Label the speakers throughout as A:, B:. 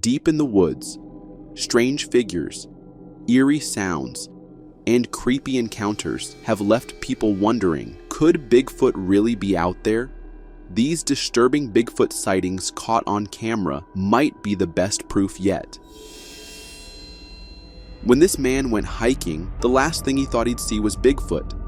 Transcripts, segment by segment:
A: Deep in the woods, strange figures, eerie sounds, and creepy encounters have left people wondering, could Bigfoot really be out there? These disturbing Bigfoot sightings caught on camera might be the best proof yet. When this man went hiking, the last thing he thought he'd see was Bigfoot.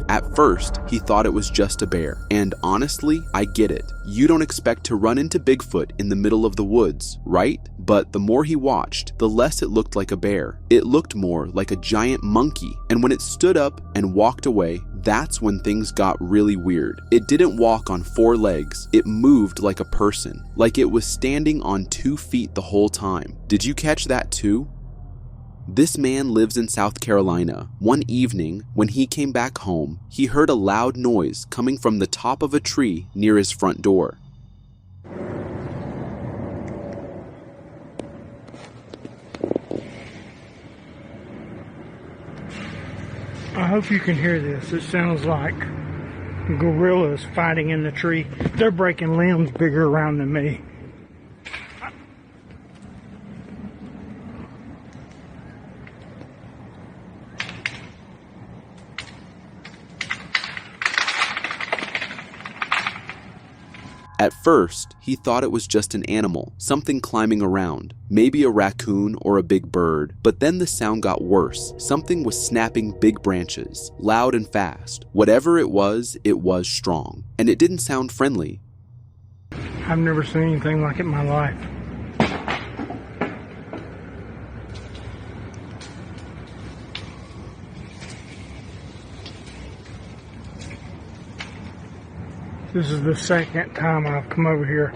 A: At first, he thought it was just a bear, and honestly, I get it. You don't expect to run into Bigfoot in the middle of the woods, right? But the more he watched, the less it looked like a bear. It looked more like a giant monkey, and when it stood up and walked away, that's when things got really weird. It didn't walk on 4 legs, it moved like a person, like it was standing on 2 feet the whole time. Did you catch that too? This man lives in South Carolina. One evening, when he came back home, he heard a loud noise coming from the top of a tree near his front door.
B: I hope you can hear this. It sounds like gorillas fighting in the tree. They're breaking limbs bigger around than me.
A: At first, he thought it was just an animal, something climbing around, maybe a raccoon or a big bird, but then the sound got worse. Something was snapping big branches, loud and fast. Whatever it was strong, and it didn't sound friendly.
B: I've never seen anything like it in my life. This is the second time I've come over here,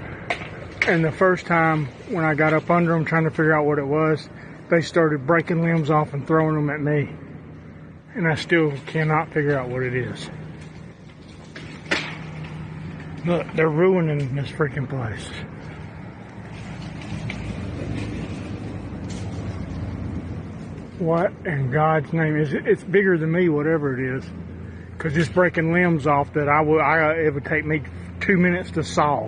B: and the first time when I got up under them trying to figure out what it was, they started breaking limbs off and throwing them at me, and I still cannot figure out what it is. Look, they're ruining this freaking place. What in God's name is it? It's bigger than me, whatever it is. Because it's breaking limbs off that it would take me 2 minutes to saw.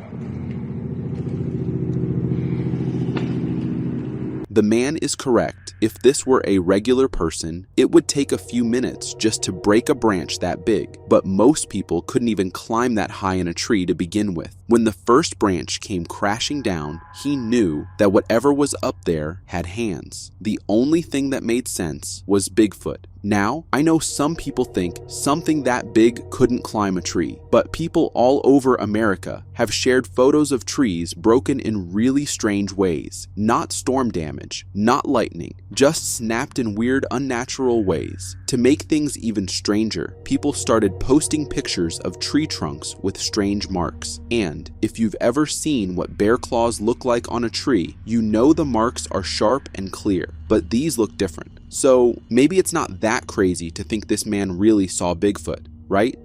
A: The man is correct. If this were a regular person, it would take a few minutes just to break a branch that big, but most people couldn't even climb that high in a tree to begin with. When the first branch came crashing down, he knew that whatever was up there had hands. The only thing that made sense was Bigfoot. Now, I know some people think something that big couldn't climb a tree, but people all over America have shared photos of trees broken in really strange ways. Not storm damage, not lightning, just snapped in weird, unnatural ways. To make things even stranger, people started posting pictures of tree trunks with strange marks. And if you've ever seen what bear claws look like on a tree, you know the marks are sharp and clear, but these look different. So maybe it's not that crazy to think this man really saw Bigfoot, right?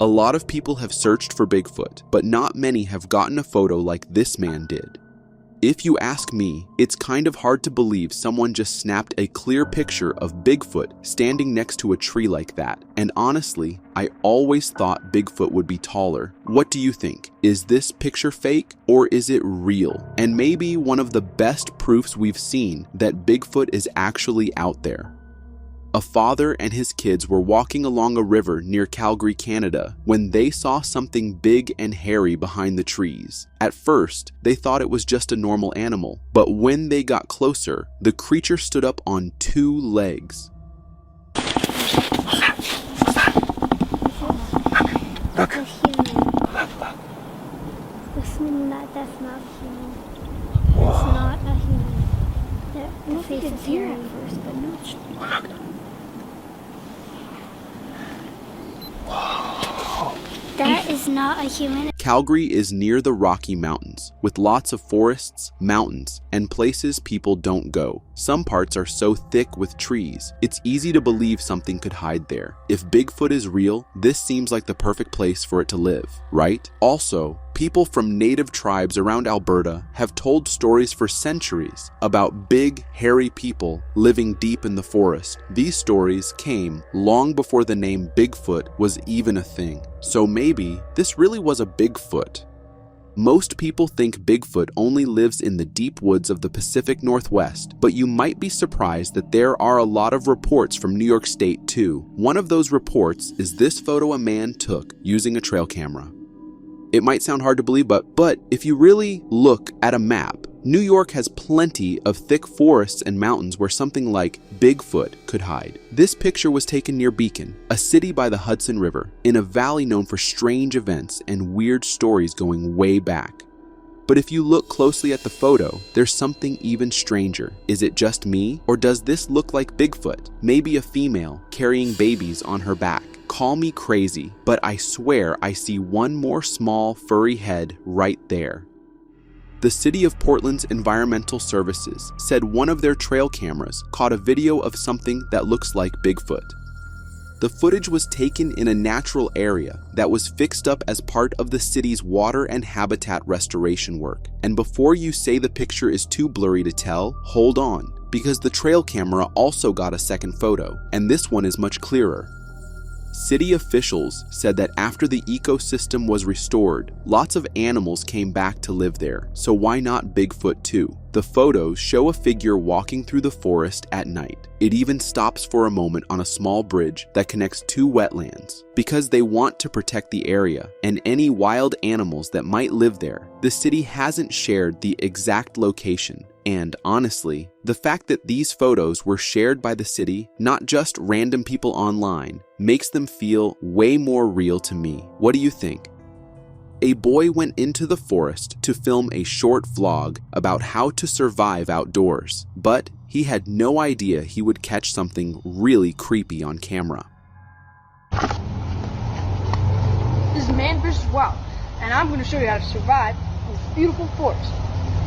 A: A lot of people have searched for Bigfoot, but not many have gotten a photo like this man did. If you ask me, it's kind of hard to believe someone just snapped a clear picture of Bigfoot standing next to a tree like that. And honestly, I always thought Bigfoot would be taller. What do you think? Is this picture fake or is it real? And maybe one of the best proofs we've seen that Bigfoot is actually out there. A father and his kids were walking along a river near Calgary, Canada, when they saw something big and hairy behind the trees. At first, they thought it was just a normal animal, but when they got closer, the creature stood up on 2 legs.
C: Look. That's not human. It's not a human. The face is here at first, but no, it's not. That is not a human.
A: Calgary is near the Rocky Mountains, with lots of forests, mountains, and places people don't go. Some parts are so thick with trees, it's easy to believe something could hide there. If Bigfoot is real, this seems like the perfect place for it to live, right? Also, people from native tribes around Alberta have told stories for centuries about big, hairy people living deep in the forest. These stories came long before the name Bigfoot was even a thing. So maybe this really was a Bigfoot. Most people think Bigfoot only lives in the deep woods of the Pacific Northwest, but you might be surprised that there are a lot of reports from New York State too. One of those reports is this photo a man took using a trail camera. It might sound hard to believe, but if you really look at a map, New York has plenty of thick forests and mountains where something like Bigfoot could hide. This picture was taken near Beacon, a city by the Hudson River, in a valley known for strange events and weird stories going way back. But if you look closely at the photo, there's something even stranger. Is it just me, or does this look like Bigfoot? Maybe a female carrying babies on her back. Call me crazy, but I swear I see one more small furry head right there. The City of Portland's Environmental Services said one of their trail cameras caught a video of something that looks like Bigfoot. The footage was taken in a natural area that was fixed up as part of the city's water and habitat restoration work. And before you say the picture is too blurry to tell, hold on, because the trail camera also got a second photo, and this one is much clearer. City officials said that after the ecosystem was restored, lots of animals came back to live there, so why not Bigfoot too? The photos show a figure walking through the forest at night. It even stops for a moment on a small bridge that connects two wetlands. Because they want to protect the area and any wild animals that might live there, the city hasn't shared the exact location. And honestly, the fact that these photos were shared by the city, not just random people online, makes them feel way more real to me. What do you think? A boy went into the forest to film a short vlog about how to survive outdoors, but he had no idea he would catch something really creepy on camera.
D: This is Man vs. Wild, and I'm going to show you how to survive in this beautiful forest.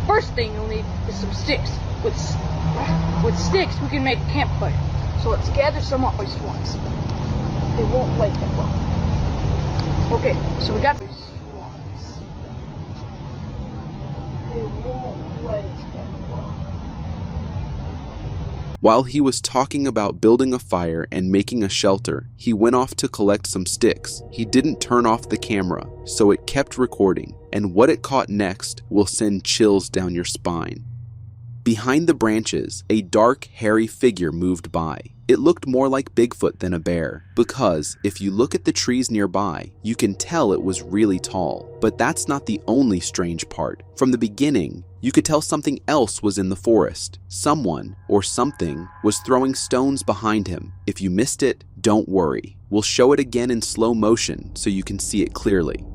D: First thing you'll need is some sticks. With sticks, we can make a campfire. So let's gather some up at once. They won't light that well. Okay, so we got these ones. They won't light that well.
A: While he was talking about building a fire and making a shelter, he went off to collect some sticks. He didn't turn off the camera, so it kept recording, and what it caught next will send chills down your spine. Behind the branches, a dark, hairy figure moved by. It looked more like Bigfoot than a bear, because if you look at the trees nearby, you can tell it was really tall. But that's not the only strange part. From the beginning, you could tell something else was in the forest. Someone, or something, was throwing stones behind him. If you missed it, don't worry. We'll show it again in slow motion so you can see it clearly.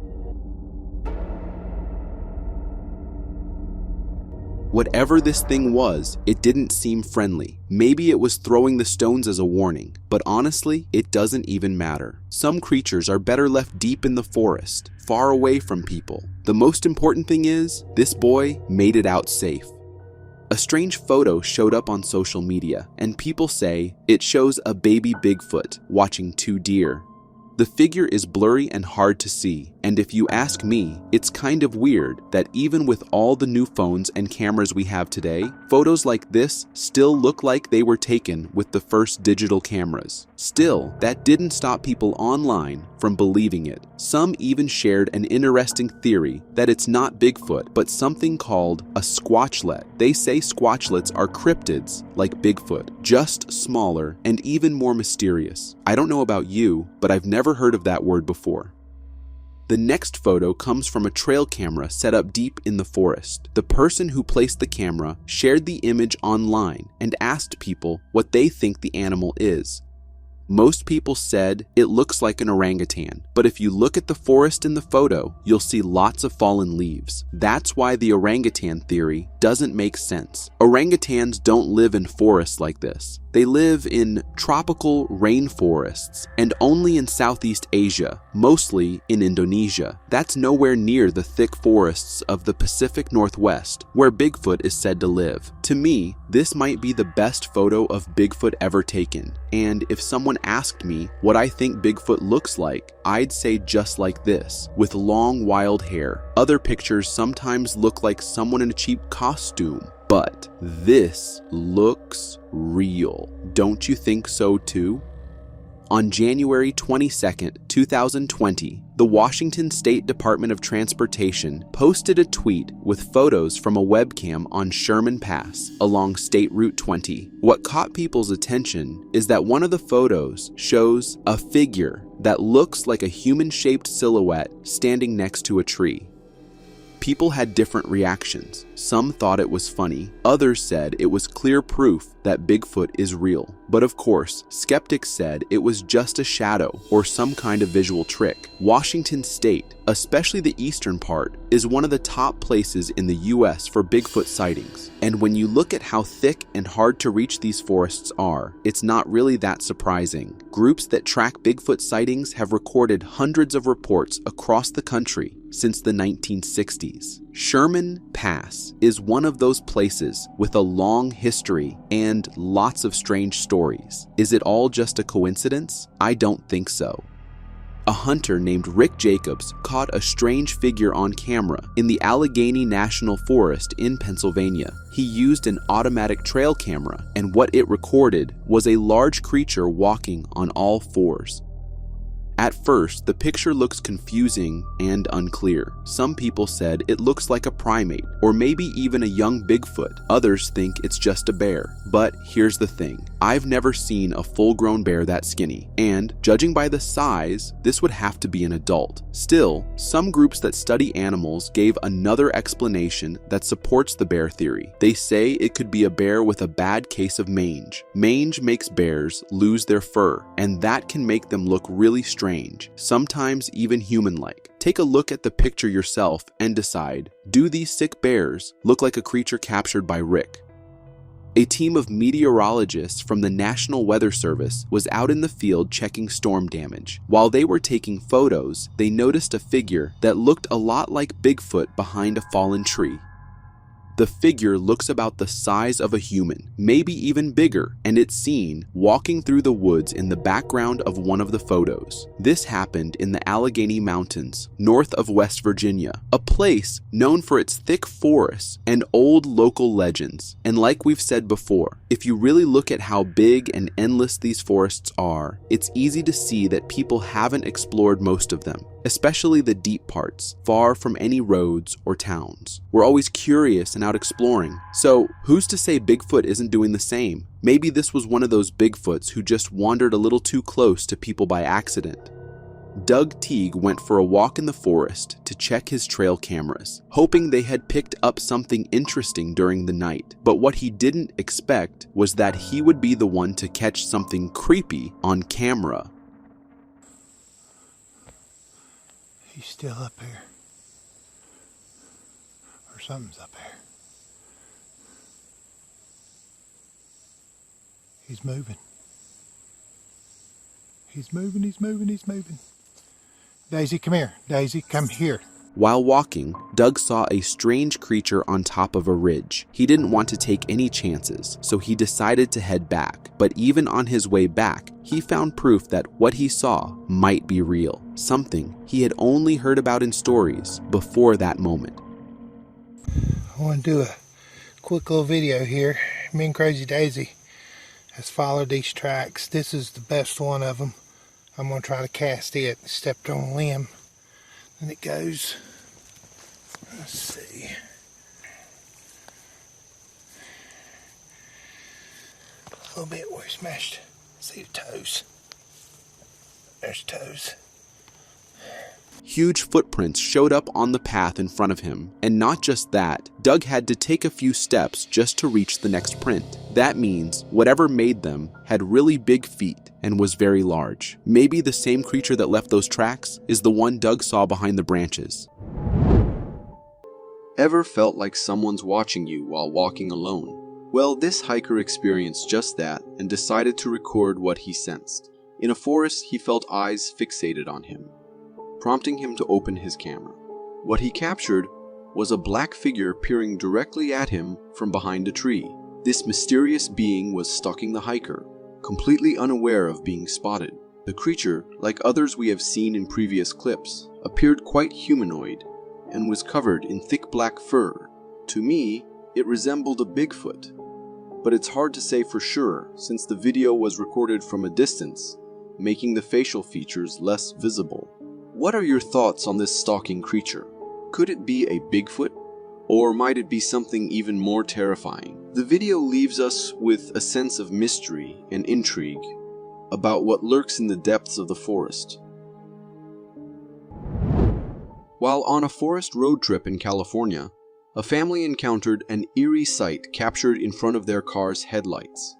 A: Whatever this thing was, it didn't seem friendly. Maybe it was throwing the stones as a warning, but honestly, it doesn't even matter. Some creatures are better left deep in the forest, far away from people. The most important thing is, this boy made it out safe. A strange photo showed up on social media, and people say it shows a baby Bigfoot watching two deer. The figure is blurry and hard to see, and if you ask me, it's kind of weird that even with all the new phones and cameras we have today, photos like this still look like they were taken with the first digital cameras. Still, that didn't stop people online from believing it. Some even shared an interesting theory that it's not Bigfoot, but something called a squatchlet. They say squatchlets are cryptids like Bigfoot, just smaller and even more mysterious. I don't know about you, but I've never heard of that word before. The next photo comes from a trail camera set up deep in the forest. The person who placed the camera shared the image online and asked people what they think the animal is. Most people said it looks like an orangutan, but if you look at the forest in the photo, you'll see lots of fallen leaves. That's why the orangutan theory doesn't make sense. Orangutans don't live in forests like this. They live in tropical rainforests and only in Southeast Asia, mostly in Indonesia. That's nowhere near the thick forests of the Pacific Northwest, where Bigfoot is said to live. To me, this might be the best photo of Bigfoot ever taken, and if someone asked me what I think Bigfoot looks like, I'd say just like this, with long wild hair. Other pictures sometimes look like someone in a cheap costume, but this looks real. Don't you think so too? On January 22nd, 2020, the Washington State Department of Transportation posted a tweet with photos from a webcam on Sherman Pass along State Route 20. What caught people's attention is that one of the photos shows a figure that looks like a human-shaped silhouette standing next to a tree. People had different reactions. Some thought it was funny. Others said it was clear proof that Bigfoot is real. But of course, skeptics said it was just a shadow or some kind of visual trick. Washington State, especially the eastern part, is one of the top places in the US for Bigfoot sightings. And when you look at how thick and hard to reach these forests are, it's not really that surprising. Groups that track Bigfoot sightings have recorded hundreds of reports across the country since the 1960s. Sherman Pass is one of those places with a long history and lots of strange stories. Is it all just a coincidence? I don't think so. A hunter named Rick Jacobs caught a strange figure on camera in the Allegheny National Forest in Pennsylvania. He used an automatic trail camera, and what it recorded was a large creature walking on all fours. At first, the picture looks confusing and unclear. Some people said it looks like a primate, or maybe even a young Bigfoot. Others think it's just a bear. But here's the thing. I've never seen a full-grown bear that skinny, and judging by the size, this would have to be an adult. Still, some groups that study animals gave another explanation that supports the bear theory. They say it could be a bear with a bad case of mange. Mange makes bears lose their fur, and that can make them look really strange, sometimes even human-like. Take a look at the picture yourself and decide, do these sick bears look like a creature captured by Rick? A team of meteorologists from the National Weather Service was out in the field checking storm damage. While they were taking photos, they noticed a figure that looked a lot like Bigfoot behind a fallen tree. The figure looks about the size of a human, maybe even bigger, and it's seen walking through the woods in the background of one of the photos. This happened in the Allegheny Mountains, north of West Virginia, a place known for its thick forests and old local legends. And like we've said before, if you really look at how big and endless these forests are, it's easy to see that people haven't explored most of them, especially the deep parts, far from any roads or towns. We're always curious and out exploring. So who's to say Bigfoot isn't doing the same? Maybe this was one of those Bigfoots who just wandered a little too close to people by accident. Doug Teague went for a walk in the forest to check his trail cameras, hoping they had picked up something interesting during the night. But what he didn't expect was that he would be the one to catch something creepy on camera.
E: He's still up here. Or something's up here. He's moving. He's moving, he's moving, he's moving. Daisy, come here. Daisy, come here.
A: While walking, Doug saw a strange creature on top of a ridge. He didn't want to take any chances, so he decided to head back. But even on his way back, he found proof that what he saw might be real, something he had only heard about in stories before that moment.
E: I want to do a quick little video here. Me and Crazy Daisy has followed these tracks. This is the best one of them. I'm going to try to cast it. Stepped on a limb. And it goes, let's see. A little bit where he smashed. See the toes. There's toes.
A: Huge footprints showed up on the path in front of him. And not just that, Doug had to take a few steps just to reach the next print. That means whatever made them had really big feet and was very large. Maybe the same creature that left those tracks is the one Doug saw behind the branches. Ever felt like someone's watching you while walking alone? Well, this hiker experienced just that and decided to record what he sensed. In a forest, he felt eyes fixated on him, prompting him to open his camera. What he captured was a black figure peering directly at him from behind a tree. This mysterious being was stalking the hiker, completely unaware of being spotted. The creature, like others we have seen in previous clips, appeared quite humanoid and was covered in thick black fur. To me, it resembled a Bigfoot, but it's hard to say for sure since the video was recorded from a distance, making the facial features less visible. What are your thoughts on this stalking creature? Could it be a Bigfoot? Or might it be something even more terrifying? The video leaves us with a sense of mystery and intrigue about what lurks in the depths of the forest. While on a forest road trip in California, a family encountered an eerie sight captured in front of their car's headlights.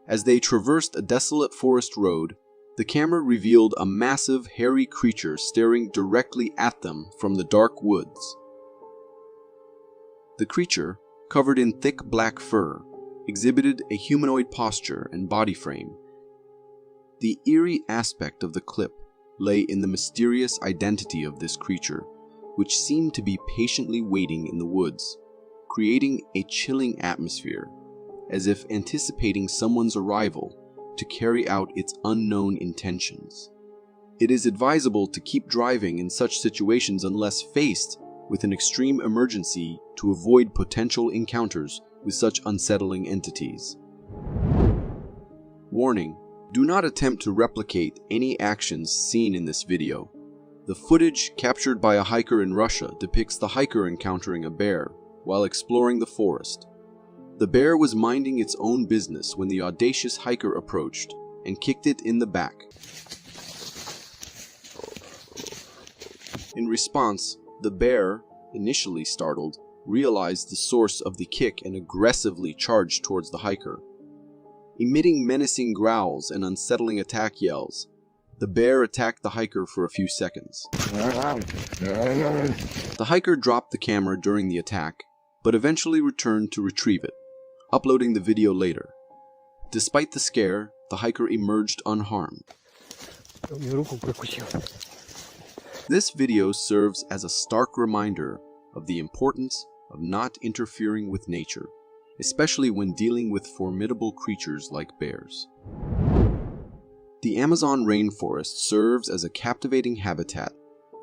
A: As they traversed a desolate forest road, the camera revealed a massive, hairy creature staring directly at them from the dark woods. The creature, covered in thick black fur, exhibited a humanoid posture and body frame. The eerie aspect of the clip lay in the mysterious identity of this creature, which seemed to be patiently waiting in the woods, creating a chilling atmosphere, as if anticipating someone's arrival to carry out its unknown intentions. It is advisable to keep driving in such situations unless faced with an extreme emergency to avoid potential encounters with such unsettling entities. Warning: do not attempt to replicate any actions seen in this video. The footage captured by a hiker in Russia depicts the hiker encountering a bear while exploring the forest. The bear was minding its own business when the audacious hiker approached and kicked it in the back. In response, the bear, initially startled, realized the source of the kick and aggressively charged towards the hiker. Emitting menacing growls and unsettling attack yells, the bear attacked the hiker for a few seconds. The hiker dropped the camera during the attack, but eventually returned to retrieve it, uploading the video later. Despite the scare, the hiker emerged unharmed. This video serves as a stark reminder of the importance of not interfering with nature, especially when dealing with formidable creatures like bears. The Amazon rainforest serves as a captivating habitat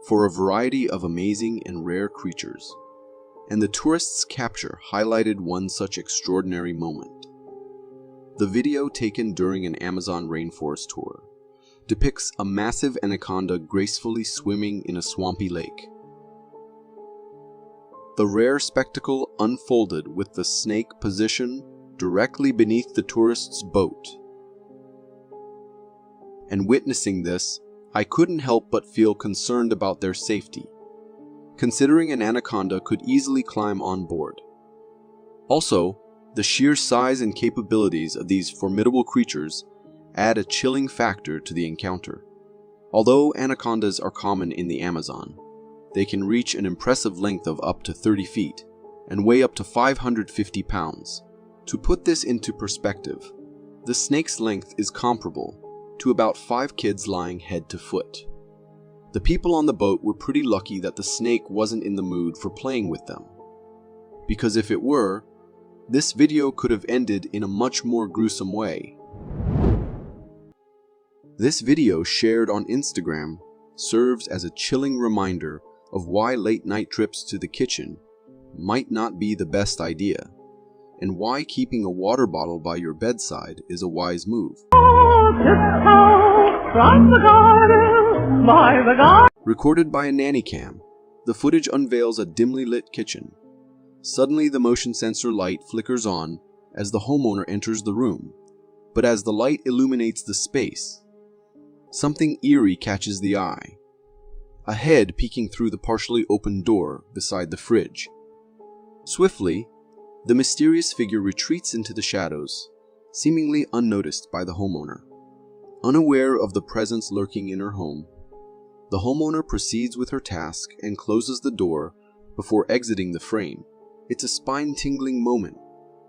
A: for a variety of amazing and rare creatures, and the tourists' capture highlighted one such extraordinary moment. The video taken during an Amazon rainforest tour depicts a massive anaconda gracefully swimming in a swampy lake. The rare spectacle unfolded with the snake positioned directly beneath the tourist's boat. And witnessing this, I couldn't help but feel concerned about their safety, considering an anaconda could easily climb on board. Also, the sheer size and capabilities of these formidable creatures add a chilling factor to the encounter. Although anacondas are common in the Amazon, they can reach an impressive length of up to 30 feet and weigh up to 550 pounds. To put this into perspective, the snake's length is comparable to about 5 kids lying head to foot. The people on the boat were pretty lucky that the snake wasn't in the mood for playing with them, because if it were, this video could have ended in a much more gruesome way. This video shared on Instagram serves as a chilling reminder of why late-night trips to the kitchen might not be the best idea, and why keeping a water bottle by your bedside is a wise move. Recorded by a nanny cam, the footage unveils a dimly lit kitchen. Suddenly the motion sensor light flickers on as the homeowner enters the room, but as the light illuminates the space, something eerie catches the eye. A head peeking through the partially opened door beside the fridge. Swiftly, The mysterious figure retreats into the shadows, seemingly unnoticed by the homeowner. Unaware of the presence lurking in her home, the homeowner proceeds with her task and closes the door before exiting the frame. It's a spine-tingling moment,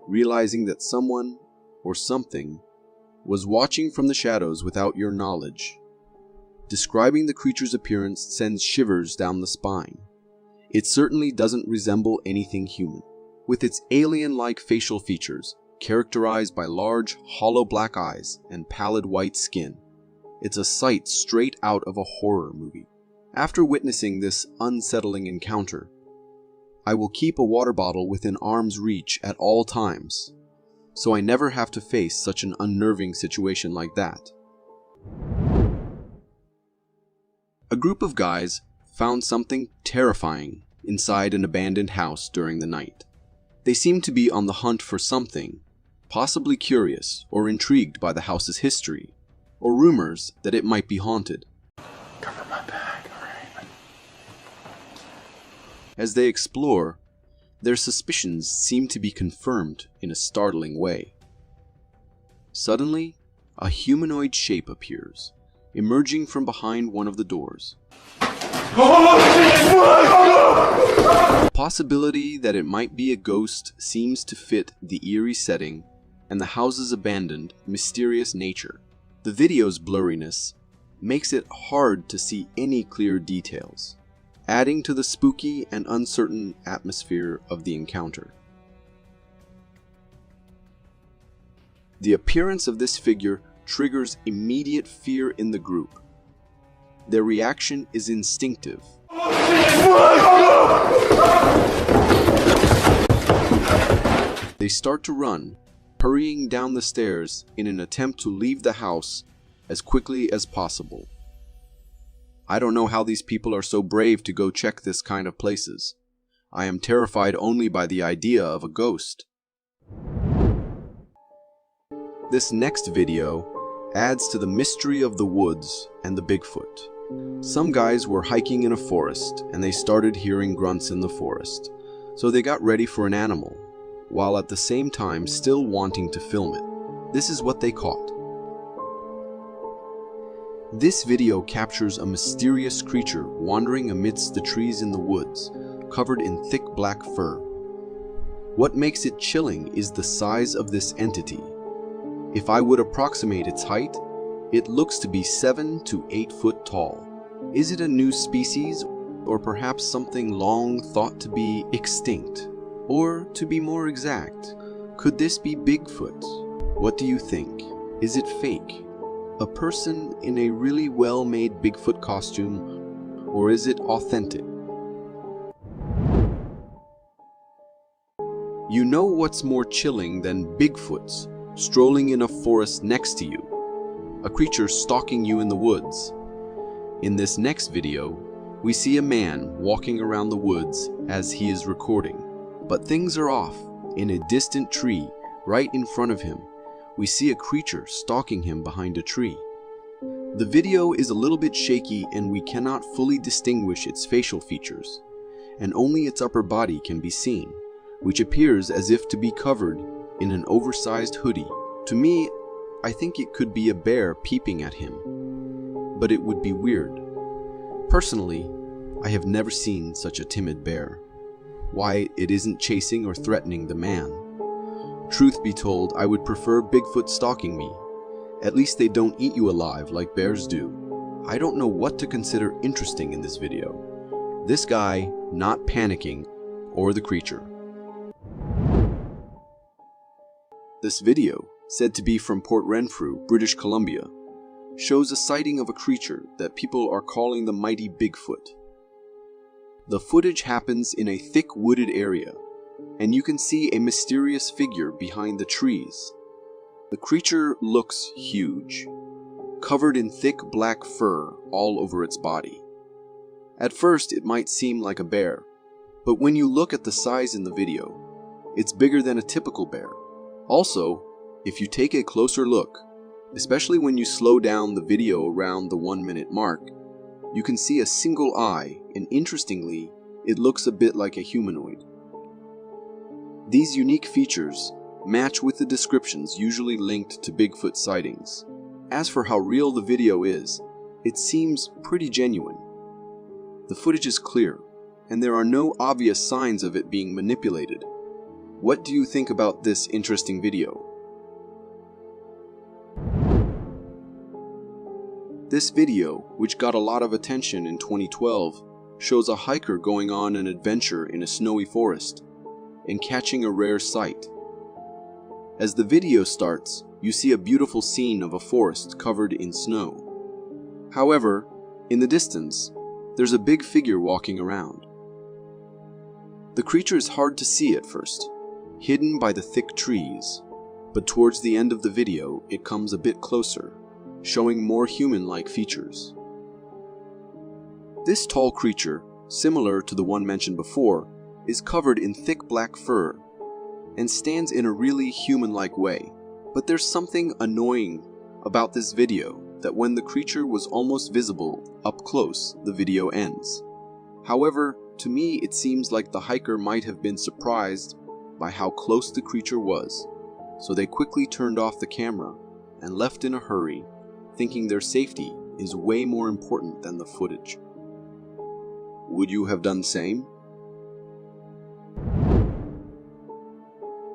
A: realizing that someone or something was watching from the shadows without your knowledge. Describing the creature's appearance sends shivers down the spine. It certainly doesn't resemble anything human. With its alien-like facial features, characterized by large, hollow black eyes and pallid white skin, it's a sight straight out of a horror movie. After witnessing this unsettling encounter, I will keep a water bottle within arm's reach at all times, so I never have to face such an unnerving situation like that. A group of guys found something terrifying inside an abandoned house during the night. They seemed to be on the hunt for something, possibly curious or intrigued by the house's history, or rumors that it might be haunted.
E: Cover my back, alright.
A: As they explore, their suspicions seem to be confirmed in a startling way. Suddenly, a humanoid shape appears, emerging from behind one of the doors. The possibility that it might be a ghost seems to fit the eerie setting and the house's abandoned, mysterious nature. The video's blurriness makes it hard to see any clear details, adding to the spooky and uncertain atmosphere of the encounter. The appearance of this figure triggers immediate fear in the group. Their reaction is instinctive. They start to run, hurrying down the stairs in an attempt to leave the house as quickly as possible. I don't know how these people are so brave to go check this kind of places. I am terrified only by the idea of a ghost. This next video adds to the mystery of the woods and the Bigfoot. Some guys were hiking in a forest and they started hearing grunts in the forest, so they got ready for an animal, while at the same time still wanting to film it. This is what they caught. This video captures a mysterious creature wandering amidst the trees in the woods, covered in thick black fur. What makes it chilling is the size of this entity. If I would approximate its height, it looks to be 7 to 8 foot tall. Is it a new species, or perhaps something long thought to be extinct? Or, to be more exact, could this be Bigfoot? What do you think? Is it fake? A person in a really well-made Bigfoot costume, or is it authentic? You know what's more chilling than Bigfoots strolling in a forest next to you? A creature stalking you in the woods. In this next video, we see a man walking around the woods as he is recording. But things are off. In a distant tree, right in front of him, we see a creature stalking him behind a tree. The video is a little bit shaky and we cannot fully distinguish its facial features, and only its upper body can be seen, which appears as if to be covered in an oversized hoodie. To me, I think it could be a bear peeping at him, but it would be weird. Personally, I have never seen such a timid bear. Why it isn't chasing or threatening the man. Truth be told, I would prefer Bigfoot stalking me. At least they don't eat you alive like bears do. I don't know what to consider interesting in this video. This guy not panicking, or the creature. This video, said to be from Port Renfrew, British Columbia, shows a sighting of a creature that people are calling the mighty Bigfoot. The footage happens in a thick wooded area, and you can see a mysterious figure behind the trees. The creature looks huge, covered in thick black fur all over its body. At first it might seem like a bear, but when you look at the size in the video, it's bigger than a typical bear. Also, if you take a closer look, especially when you slow down the video around the 1 minute mark, you can see a single eye, and interestingly, it looks a bit like a humanoid. These unique features match with the descriptions usually linked to Bigfoot sightings. As for how real the video is, it seems pretty genuine. The footage is clear, and there are no obvious signs of it being manipulated. What do you think about this interesting video? This video, which got a lot of attention in 2012, shows a hiker going on an adventure in a snowy forest and catching a rare sight. As the video starts, you see a beautiful scene of a forest covered in snow. However, in the distance, there's a big figure walking around. The creature is hard to see at first, hidden by the thick trees, but towards the end of the video, it comes a bit closer, showing more human-like features. This tall creature, similar to the one mentioned before, is covered in thick black fur and stands in a really human-like way. But there's something annoying about this video that when the creature was almost visible up close, the video ends. However, to me it seems like the hiker might have been surprised by how close the creature was, so they quickly turned off the camera and left in a hurry, thinking their safety is way more important than the footage. Would you have done the same?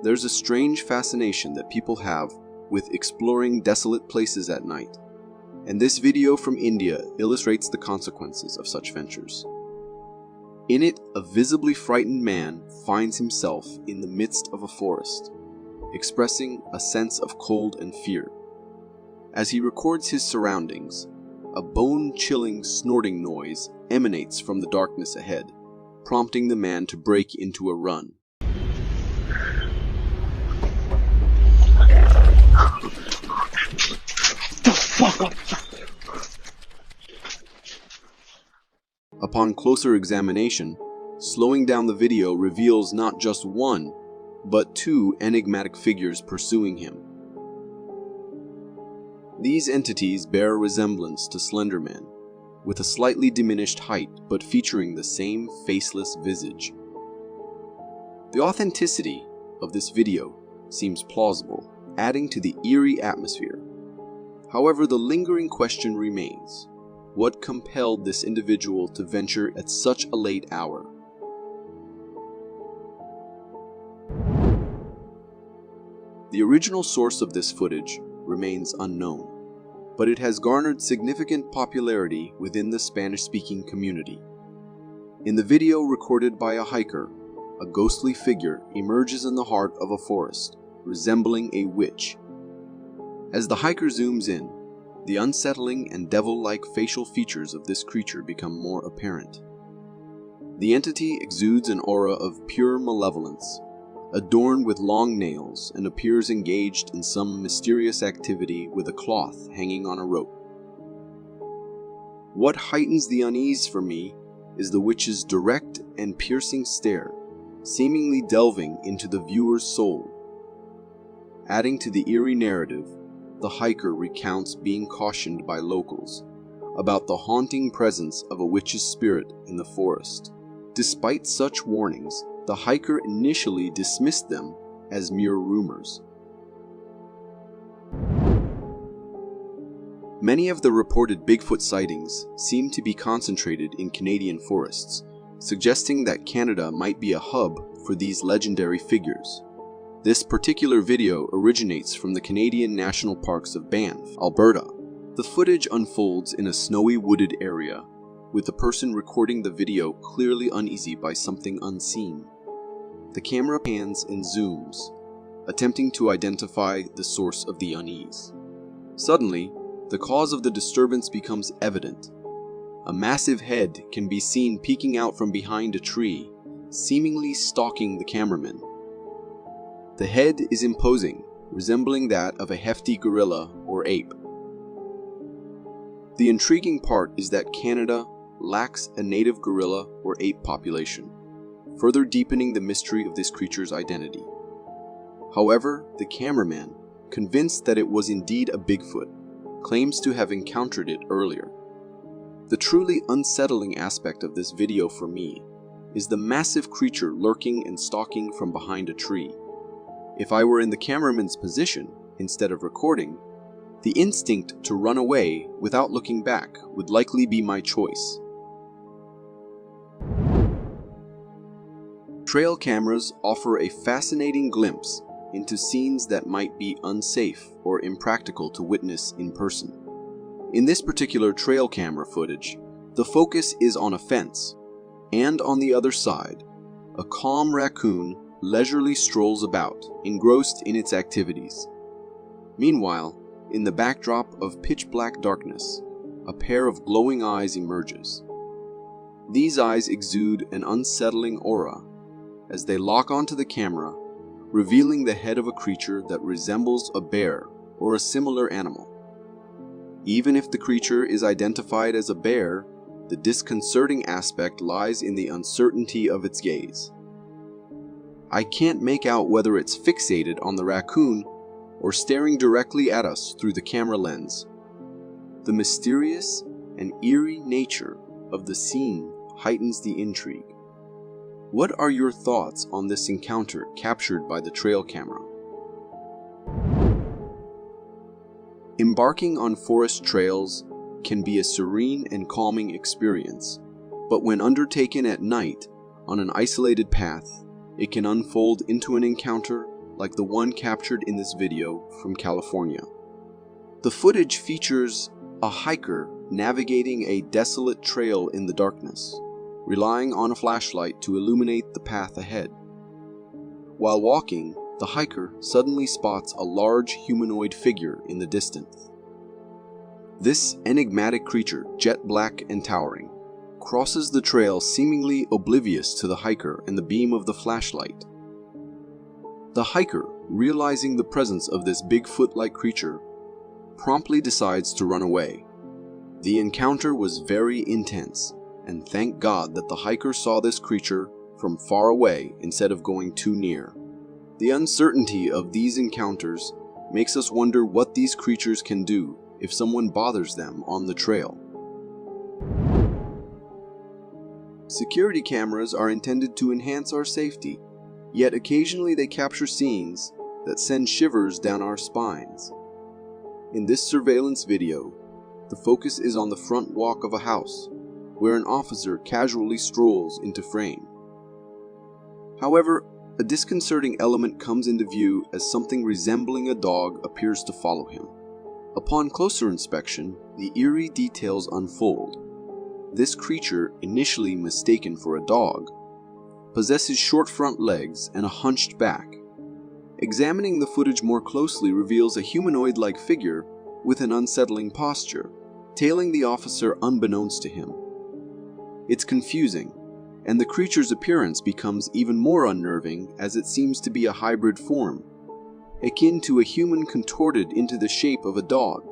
A: There's a strange fascination that people have with exploring desolate places at night, and this video from India illustrates the consequences of such ventures. In it, a visibly frightened man finds himself in the midst of a forest, expressing a sense of cold and fear. As he records his surroundings, a bone-chilling snorting noise emanates from the darkness ahead, prompting the man to break into a run. Upon closer examination, slowing down the video reveals not just one, but two enigmatic figures pursuing him. These entities bear a resemblance to Slender Man, with a slightly diminished height but featuring the same faceless visage. The authenticity of this video seems plausible, adding to the eerie atmosphere. However, the lingering question remains: what compelled this individual to venture at such a late hour? The original source of this footage remains unknown, but it has garnered significant popularity within the Spanish-speaking community. In the video recorded by a hiker, a ghostly figure emerges in the heart of a forest, resembling a witch. As the hiker zooms in, the unsettling and devil-like facial features of this creature become more apparent. The entity exudes an aura of pure malevolence, adorned with long nails, and appears engaged in some mysterious activity with a cloth hanging on a rope. What heightens the unease for me is the witch's direct and piercing stare, seemingly delving into the viewer's soul. Adding to the eerie narrative, the hiker recounts being cautioned by locals about the haunting presence of a witch's spirit in the forest. Despite such warnings, the hiker initially dismissed them as mere rumors. Many of the reported Bigfoot sightings seem to be concentrated in Canadian forests, suggesting that Canada might be a hub for these legendary figures. This particular video originates from the Canadian national parks of Banff, Alberta. The footage unfolds in a snowy wooded area, with the person recording the video clearly uneasy by something unseen. The camera pans and zooms, attempting to identify the source of the unease. Suddenly, the cause of the disturbance becomes evident. A massive head can be seen peeking out from behind a tree, seemingly stalking the cameraman. The head is imposing, resembling that of a hefty gorilla or ape. The intriguing part is that Canada lacks a native gorilla or ape population, further deepening the mystery of this creature's identity. However, the cameraman, convinced that it was indeed a Bigfoot, claims to have encountered it earlier. The truly unsettling aspect of this video for me is the massive creature lurking and stalking from behind a tree. If I were in the cameraman's position, instead of recording, the instinct to run away without looking back would likely be my choice. Trail cameras offer a fascinating glimpse into scenes that might be unsafe or impractical to witness in person. In this particular trail camera footage, the focus is on a fence, and on the other side, a calm raccoon leisurely strolls about, engrossed in its activities. Meanwhile, in the backdrop of pitch-black darkness, a pair of glowing eyes emerges. These eyes exude an unsettling aura as they lock onto the camera, revealing the head of a creature that resembles a bear or a similar animal. Even if the creature is identified as a bear, the disconcerting aspect lies in the uncertainty of its gaze. I can't make out whether it's fixated on the raccoon or staring directly at us through the camera lens. The mysterious and eerie nature of the scene heightens the intrigue. What are your thoughts on this encounter captured by the trail camera? Embarking on forest trails can be a serene and calming experience, but when undertaken at night on an isolated path, it can unfold into an encounter like the one captured in this video from California. The footage features a hiker navigating a desolate trail in the darkness, relying on a flashlight to illuminate the path ahead. While walking, the hiker suddenly spots a large humanoid figure in the distance. This enigmatic creature, jet black and towering, crosses the trail seemingly oblivious to the hiker and the beam of the flashlight. The hiker, realizing the presence of this Bigfoot-like creature, promptly decides to run away. The encounter was very intense, and thank God that the hiker saw this creature from far away instead of going too near. The uncertainty of these encounters makes us wonder what these creatures can do if someone bothers them on the trail. Security cameras are intended to enhance our safety, yet occasionally they capture scenes that send shivers down our spines. In this surveillance video, the focus is on the front walk of a house, where an officer casually strolls into frame. However, a disconcerting element comes into view as something resembling a dog appears to follow him. Upon closer inspection, the eerie details unfold. This creature, initially mistaken for a dog, possesses short front legs and a hunched back. Examining the footage more closely reveals a humanoid-like figure with an unsettling posture, tailing the officer unbeknownst to him. It's confusing, and the creature's appearance becomes even more unnerving as it seems to be a hybrid form, akin to a human contorted into the shape of a dog.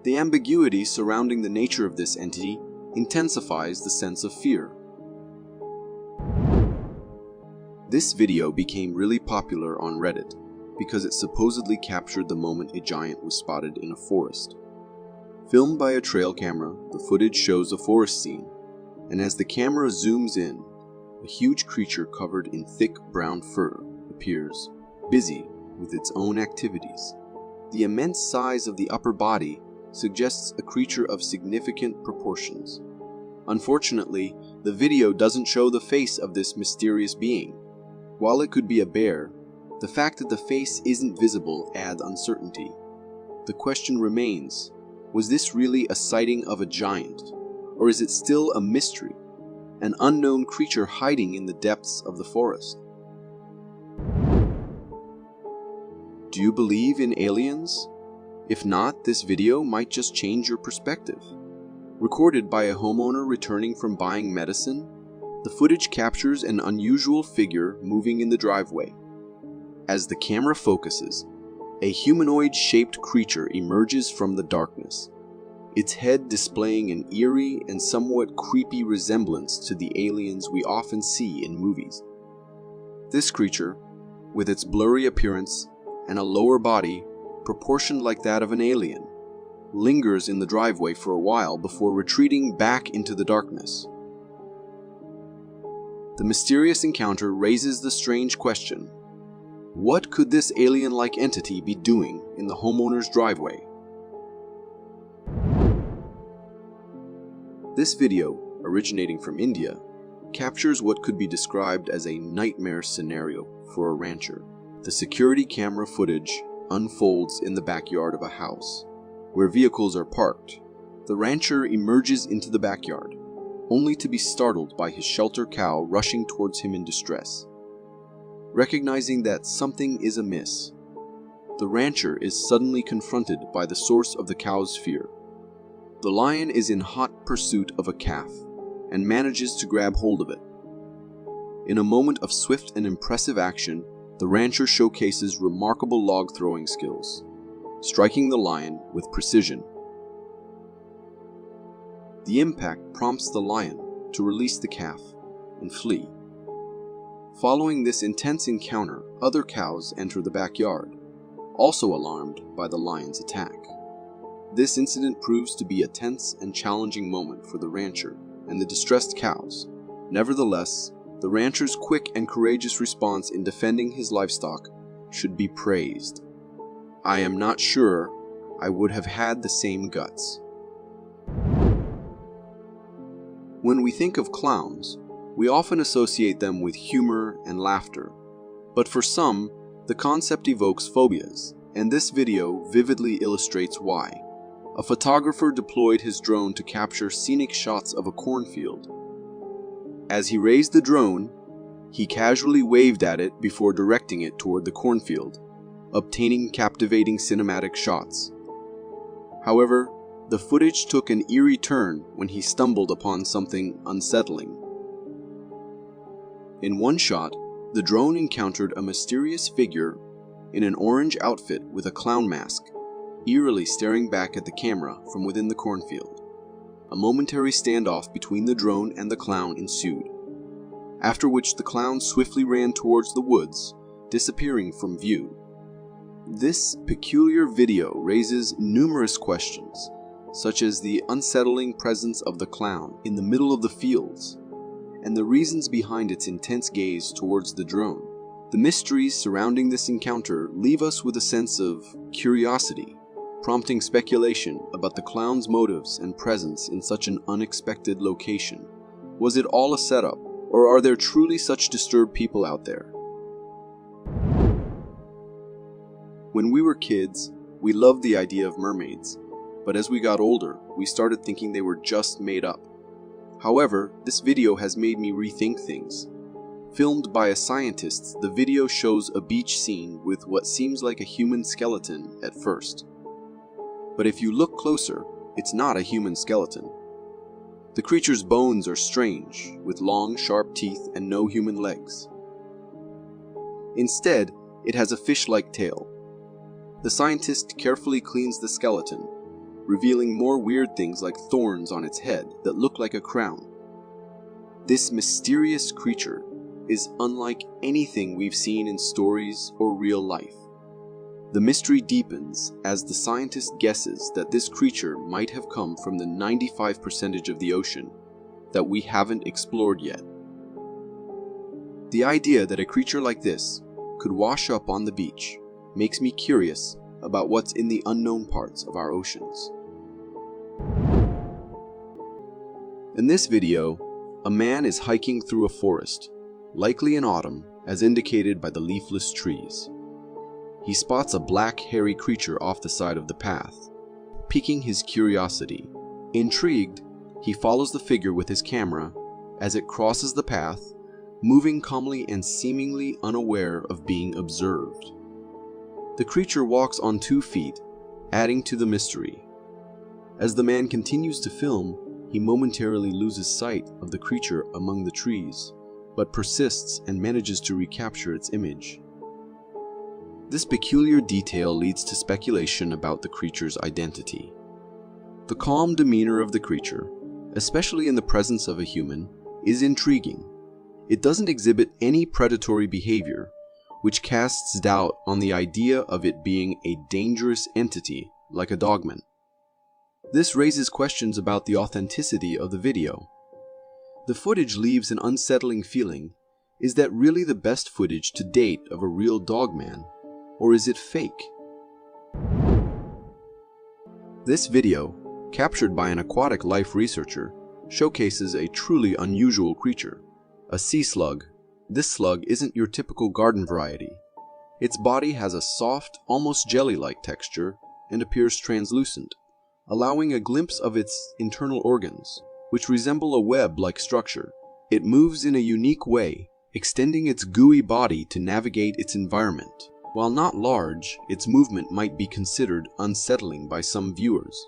A: The ambiguity surrounding the nature of this entity intensifies the sense of fear. This video became really popular on Reddit because it supposedly captured the moment a giant was spotted in a forest. Filmed by a trail camera, the footage shows a forest scene, and as the camera zooms in, a huge creature covered in thick brown fur appears, busy with its own activities. The immense size of the upper body suggests a creature of significant proportions. Unfortunately, the video doesn't show the face of this mysterious being. While it could be a bear, the fact that the face isn't visible adds uncertainty. The question remains, was this really a sighting of a giant, or is it still a mystery, an unknown creature hiding in the depths of the forest? Do you believe in aliens? If not, this video might just change your perspective. Recorded by a homeowner returning from buying medicine, the footage captures an unusual figure moving in the driveway. As the camera focuses, a humanoid-shaped creature emerges from the darkness, its head displaying an eerie and somewhat creepy resemblance to the aliens we often see in movies. This creature, with its blurry appearance and a lower body proportioned like that of an alien, lingers in the driveway for a while before retreating back into the darkness. The mysterious encounter raises the strange question: what could this alien-like entity be doing in the homeowner's driveway? This video, originating from India, captures what could be described as a nightmare scenario for a rancher. The security camera footage unfolds in the backyard of a house, where vehicles are parked. The rancher emerges into the backyard, only to be startled by his shelter cow rushing towards him in distress. Recognizing that something is amiss, the rancher is suddenly confronted by the source of the cow's fear. The lion is in hot pursuit of a calf and manages to grab hold of it. In a moment of swift and impressive action, the rancher showcases remarkable log throwing skills, striking the lion with precision. The impact prompts the lion to release the calf and flee. Following this intense encounter, other cows enter the backyard, also alarmed by the lion's attack. This incident proves to be a tense and challenging moment for the rancher and the distressed cows. Nevertheless, the rancher's quick and courageous response in defending his livestock should be praised. I am not sure I would have had the same guts. When we think of clowns, we often associate them with humor and laughter. But for some, the concept evokes phobias, and this video vividly illustrates why. A photographer deployed his drone to capture scenic shots of a cornfield. As he raised the drone, he casually waved at it before directing it toward the cornfield, obtaining captivating cinematic shots. However, the footage took an eerie turn when he stumbled upon something unsettling. In one shot, the drone encountered a mysterious figure in an orange outfit with a clown mask, eerily staring back at the camera from within the cornfield. A momentary standoff between the drone and the clown ensued, after which the clown swiftly ran towards the woods, disappearing from view. This peculiar video raises numerous questions, such as the unsettling presence of the clown in the middle of the fields, and the reasons behind its intense gaze towards the drone. The mysteries surrounding this encounter leave us with a sense of curiosity, prompting speculation about the clown's motives and presence in such an unexpected location. Was it all a setup, or are there truly such disturbed people out there? When we were kids, we loved the idea of mermaids, but as we got older, we started thinking they were just made up. However, this video has made me rethink things. Filmed by a scientist, the video shows a beach scene with what seems like a human skeleton at first. But if you look closer, it's not a human skeleton. The creature's bones are strange, with long, sharp teeth and no human legs. Instead, it has a fish-like tail. The scientist carefully cleans the skeleton, revealing more weird things like thorns on its head that look like a crown. This mysterious creature is unlike anything we've seen in stories or real life. The mystery deepens as the scientist guesses that this creature might have come from the 95% of the ocean that we haven't explored yet. The idea that a creature like this could wash up on the beach makes me curious about what's in the unknown parts of our oceans. In this video, a man is hiking through a forest, likely in autumn, as indicated by the leafless trees. He spots a black, hairy creature off the side of the path, piquing his curiosity. Intrigued, he follows the figure with his camera as it crosses the path, moving calmly and seemingly unaware of being observed. The creature walks on 2 feet, adding to the mystery. As the man continues to film, he momentarily loses sight of the creature among the trees, but persists and manages to recapture its image. This peculiar detail leads to speculation about the creature's identity. The calm demeanor of the creature, especially in the presence of a human, is intriguing. It doesn't exhibit any predatory behavior, which casts doubt on the idea of it being a dangerous entity like a Dogman. This raises questions about the authenticity of the video. The footage leaves an unsettling feeling. Is that really the best footage to date of a real Dogman? Or is it fake? This video, captured by an aquatic life researcher, showcases a truly unusual creature, a sea slug. This slug isn't your typical garden variety. Its body has a soft, almost jelly-like texture and appears translucent, allowing a glimpse of its internal organs, which resemble a web-like structure. It moves in a unique way, extending its gooey body to navigate its environment. While not large, its movement might be considered unsettling by some viewers,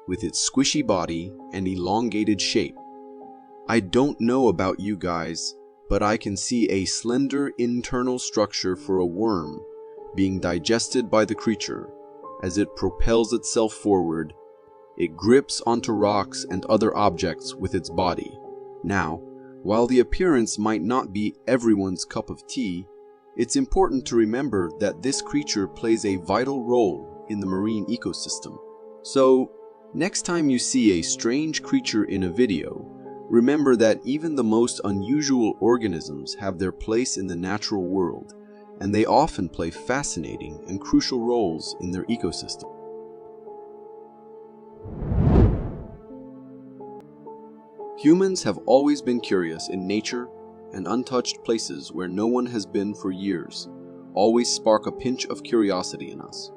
A: with its squishy body and elongated shape. I don't know about you guys, but I can see a slender internal structure for a worm being digested by the creature. As it propels itself forward, it grips onto rocks and other objects with its body. Now, while the appearance might not be everyone's cup of tea, it's important to remember that this creature plays a vital role in the marine ecosystem. So, next time you see a strange creature in a video, remember that even the most unusual organisms have their place in the natural world, and they often play fascinating and crucial roles in their ecosystem. Humans have always been curious in nature, and untouched places where no one has been for years always spark a pinch of curiosity in us.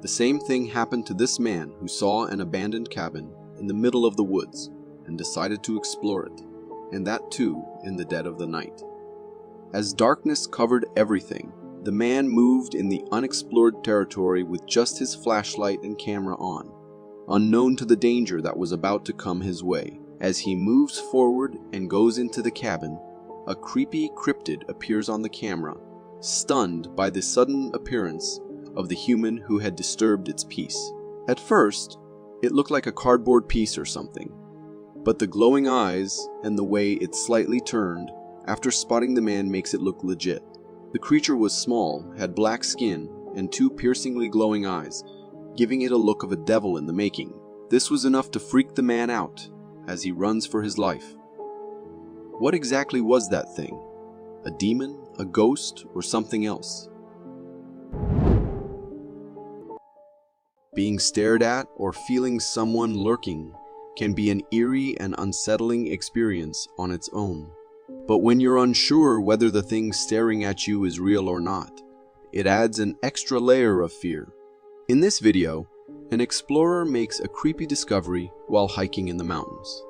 A: The same thing happened to this man who saw an abandoned cabin in the middle of the woods and decided to explore it, and that too in the dead of the night. As darkness covered everything, the man moved in the unexplored territory with just his flashlight and camera on, unknown to the danger that was about to come his way. As he moves forward and goes into the cabin, a creepy cryptid appears on the camera, stunned by the sudden appearance of the human who had disturbed its peace. At first, it looked like a cardboard piece or something, but the glowing eyes and the way it slightly turned after spotting the man makes it look legit. The creature was small, had black skin, and two piercingly glowing eyes, giving it a look of a devil in the making. This was enough to freak the man out as he runs for his life. What exactly was that thing? A demon, a ghost, or something else? Being stared at or feeling someone lurking can be an eerie and unsettling experience on its own. But when you're unsure whether the thing staring at you is real or not, it adds an extra layer of fear. In this video, an explorer makes a creepy discovery while hiking in the mountains.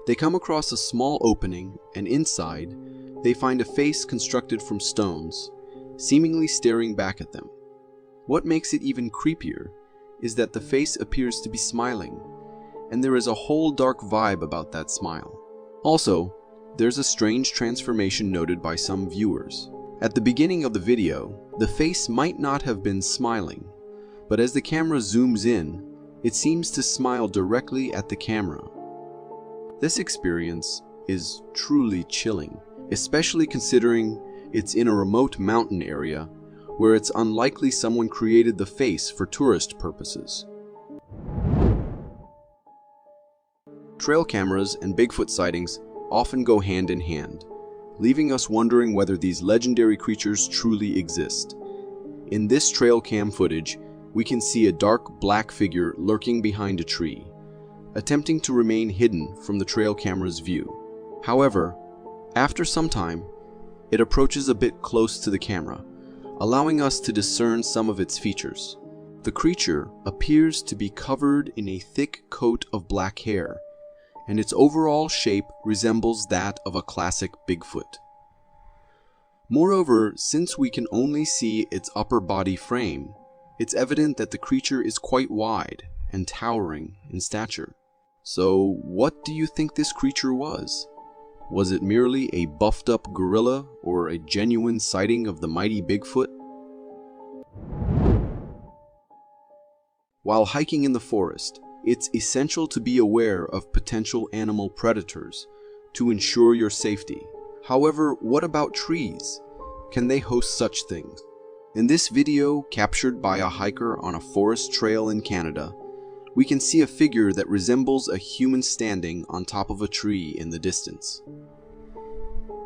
A: They come across a small opening, and inside, they find a face constructed from stones, seemingly staring back at them. What makes it even creepier is that the face appears to be smiling, and there is a whole dark vibe about that smile. Also, there's a strange transformation noted by some viewers. At the beginning of the video, the face might not have been smiling, but as the camera zooms in, it seems to smile directly at the camera. This experience is truly chilling, especially considering it's in a remote mountain area where it's unlikely someone created the face for tourist purposes. Trail cameras and Bigfoot sightings often go hand in hand, leaving us wondering whether these legendary creatures truly exist. In this trail cam footage, we can see a dark black figure lurking behind a tree, attempting to remain hidden from the trail camera's view. However, after some time, it approaches a bit close to the camera, allowing us to discern some of its features. The creature appears to be covered in a thick coat of black hair, and its overall shape resembles that of a classic Bigfoot. Moreover, since we can only see its upper body frame, it's evident that the creature is quite wide and towering in stature. So, what do you think this creature was? Was it merely a buffed-up gorilla or a genuine sighting of the mighty Bigfoot? While hiking in the forest, it's essential to be aware of potential animal predators to ensure your safety. However, what about trees? Can they host such things? In this video, captured by a hiker on a forest trail in Canada, we can see a figure that resembles a human standing on top of a tree in the distance.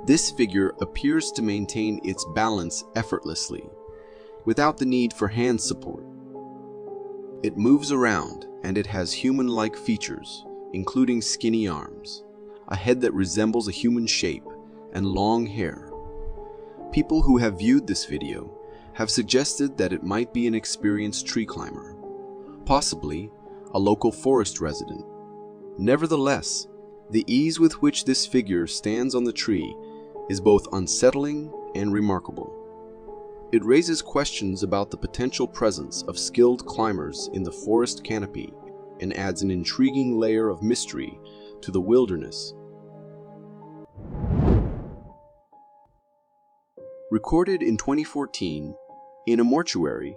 A: This figure appears to maintain its balance effortlessly, without the need for hand support. It moves around, and it has human-like features, including skinny arms, a head that resembles a human shape, and long hair. People who have viewed this video have suggested that it might be an experienced tree climber, possibly a local forest resident. Nevertheless, the ease with which this figure stands on the tree is both unsettling and remarkable. It raises questions about the potential presence of skilled climbers in the forest canopy and adds an intriguing layer of mystery to the wilderness. Recorded in 2014 in a mortuary,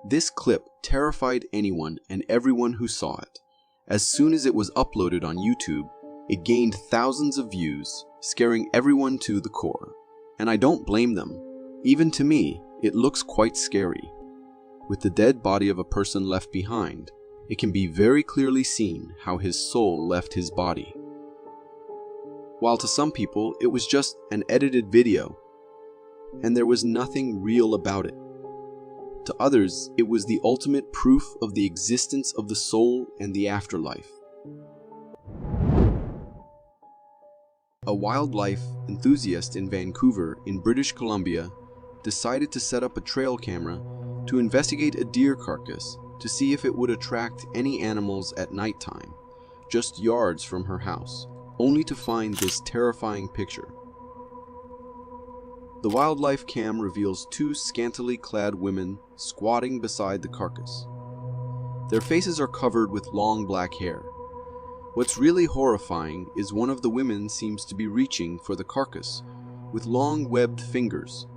A: this clip terrified anyone and everyone who saw it. As soon as it was uploaded on YouTube, it gained thousands of views, scaring everyone to the core. And I don't blame them. Even to me, it looks quite scary. With the dead body of a person left behind, it can be very clearly seen how his soul left his body. While to some people, it was just an edited video, and there was nothing real about it. To others, it was the ultimate proof of the existence of the soul and the afterlife. A wildlife enthusiast in Vancouver, in British Columbia, decided to set up a trail camera to investigate a deer carcass to see if it would attract any animals at nighttime, just yards from her house, only to find this terrifying picture. The wildlife cam reveals two scantily clad women squatting beside the carcass. Their faces are covered with long black hair. What's really horrifying is one of the women seems to be reaching for the carcass with long webbed fingers.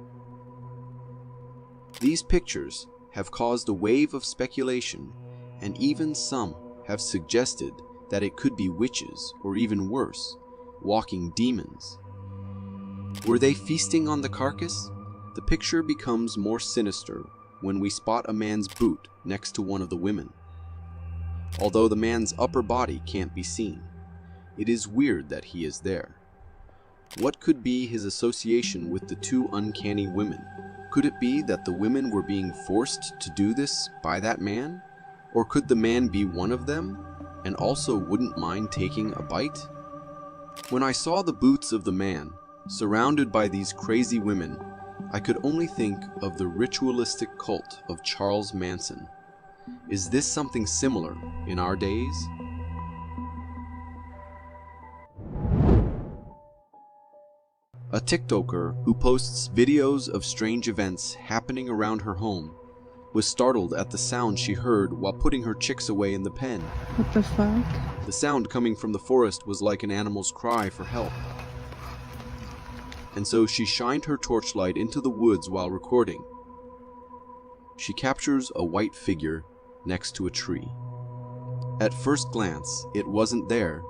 A: These pictures have caused a wave of speculation, and even some have suggested that it could be witches, or even worse, walking demons. Were they feasting on the carcass? The picture becomes more sinister when we spot a man's boot next to one of the women. Although the man's upper body can't be seen, it is weird that he is there. What could be his association with the two uncanny women? Could it be that the women were being forced to do this by that man? Or could the man be one of them and also wouldn't mind taking a bite? When I saw the boots of the man surrounded by these crazy women, I could only think of the ritualistic cult of Charles Manson. Is this something similar in our days? A TikToker who posts videos of strange events happening around her home was startled at the sound she heard while putting her chicks away in the pen.
F: What the fuck?
A: The sound coming from the forest was like an animal's cry for help. And so she shined her torchlight into the woods while recording. She captures a white figure next to a tree. At first glance, it wasn't there,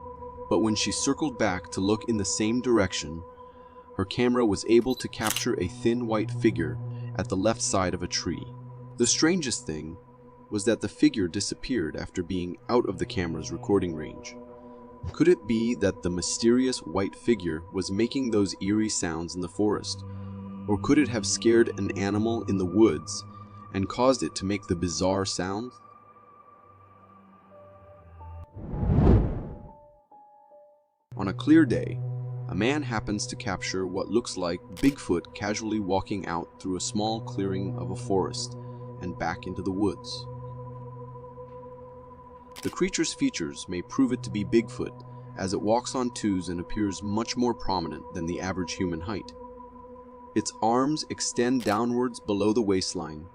A: but when she circled back to look in the same direction, her camera was able to capture a thin white figure at the left side of a tree. The strangest thing was that the figure disappeared after being out of the camera's recording range. Could it be that the mysterious white figure was making those eerie sounds in the forest? Or could it have scared an animal in the woods and caused it to make the bizarre sound? On a clear day, a man happens to capture what looks like Bigfoot casually walking out through a small clearing of a forest and back into the woods. The creature's features may prove it to be Bigfoot, as it walks on twos and appears much more prominent than the average human height. Its arms extend downwards below the waistline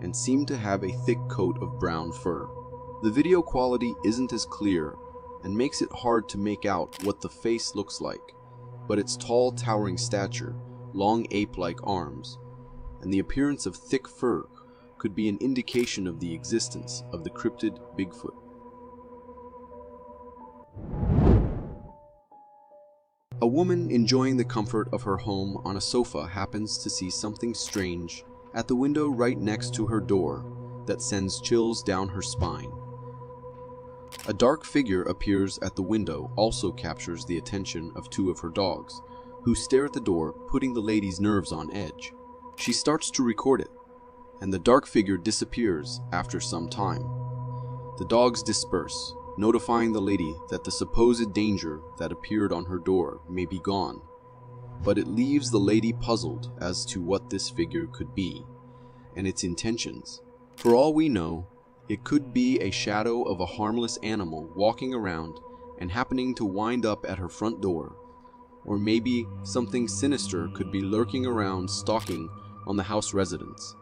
A: and seem to have a thick coat of brown fur. The video quality isn't as clear and makes it hard to make out what the face looks like, but its tall, towering stature, long ape-like arms, and the appearance of thick fur could be an indication of the existence of the cryptid Bigfoot. A woman enjoying the comfort of her home on a sofa happens to see something strange at the window right next to her door that sends chills down her spine. A dark figure appears at the window, also captures the attention of two of her dogs, who stare at the door, putting the lady's nerves on edge. She starts to record it, and the dark figure disappears after some time. The dogs disperse, notifying the lady that the supposed danger that appeared on her door may be gone, but it leaves the lady puzzled as to what this figure could be and its intentions. For all we know, it could be a shadow of a harmless animal walking around and happening to wind up at her front door, or maybe something sinister could be lurking around stalking on the house residents.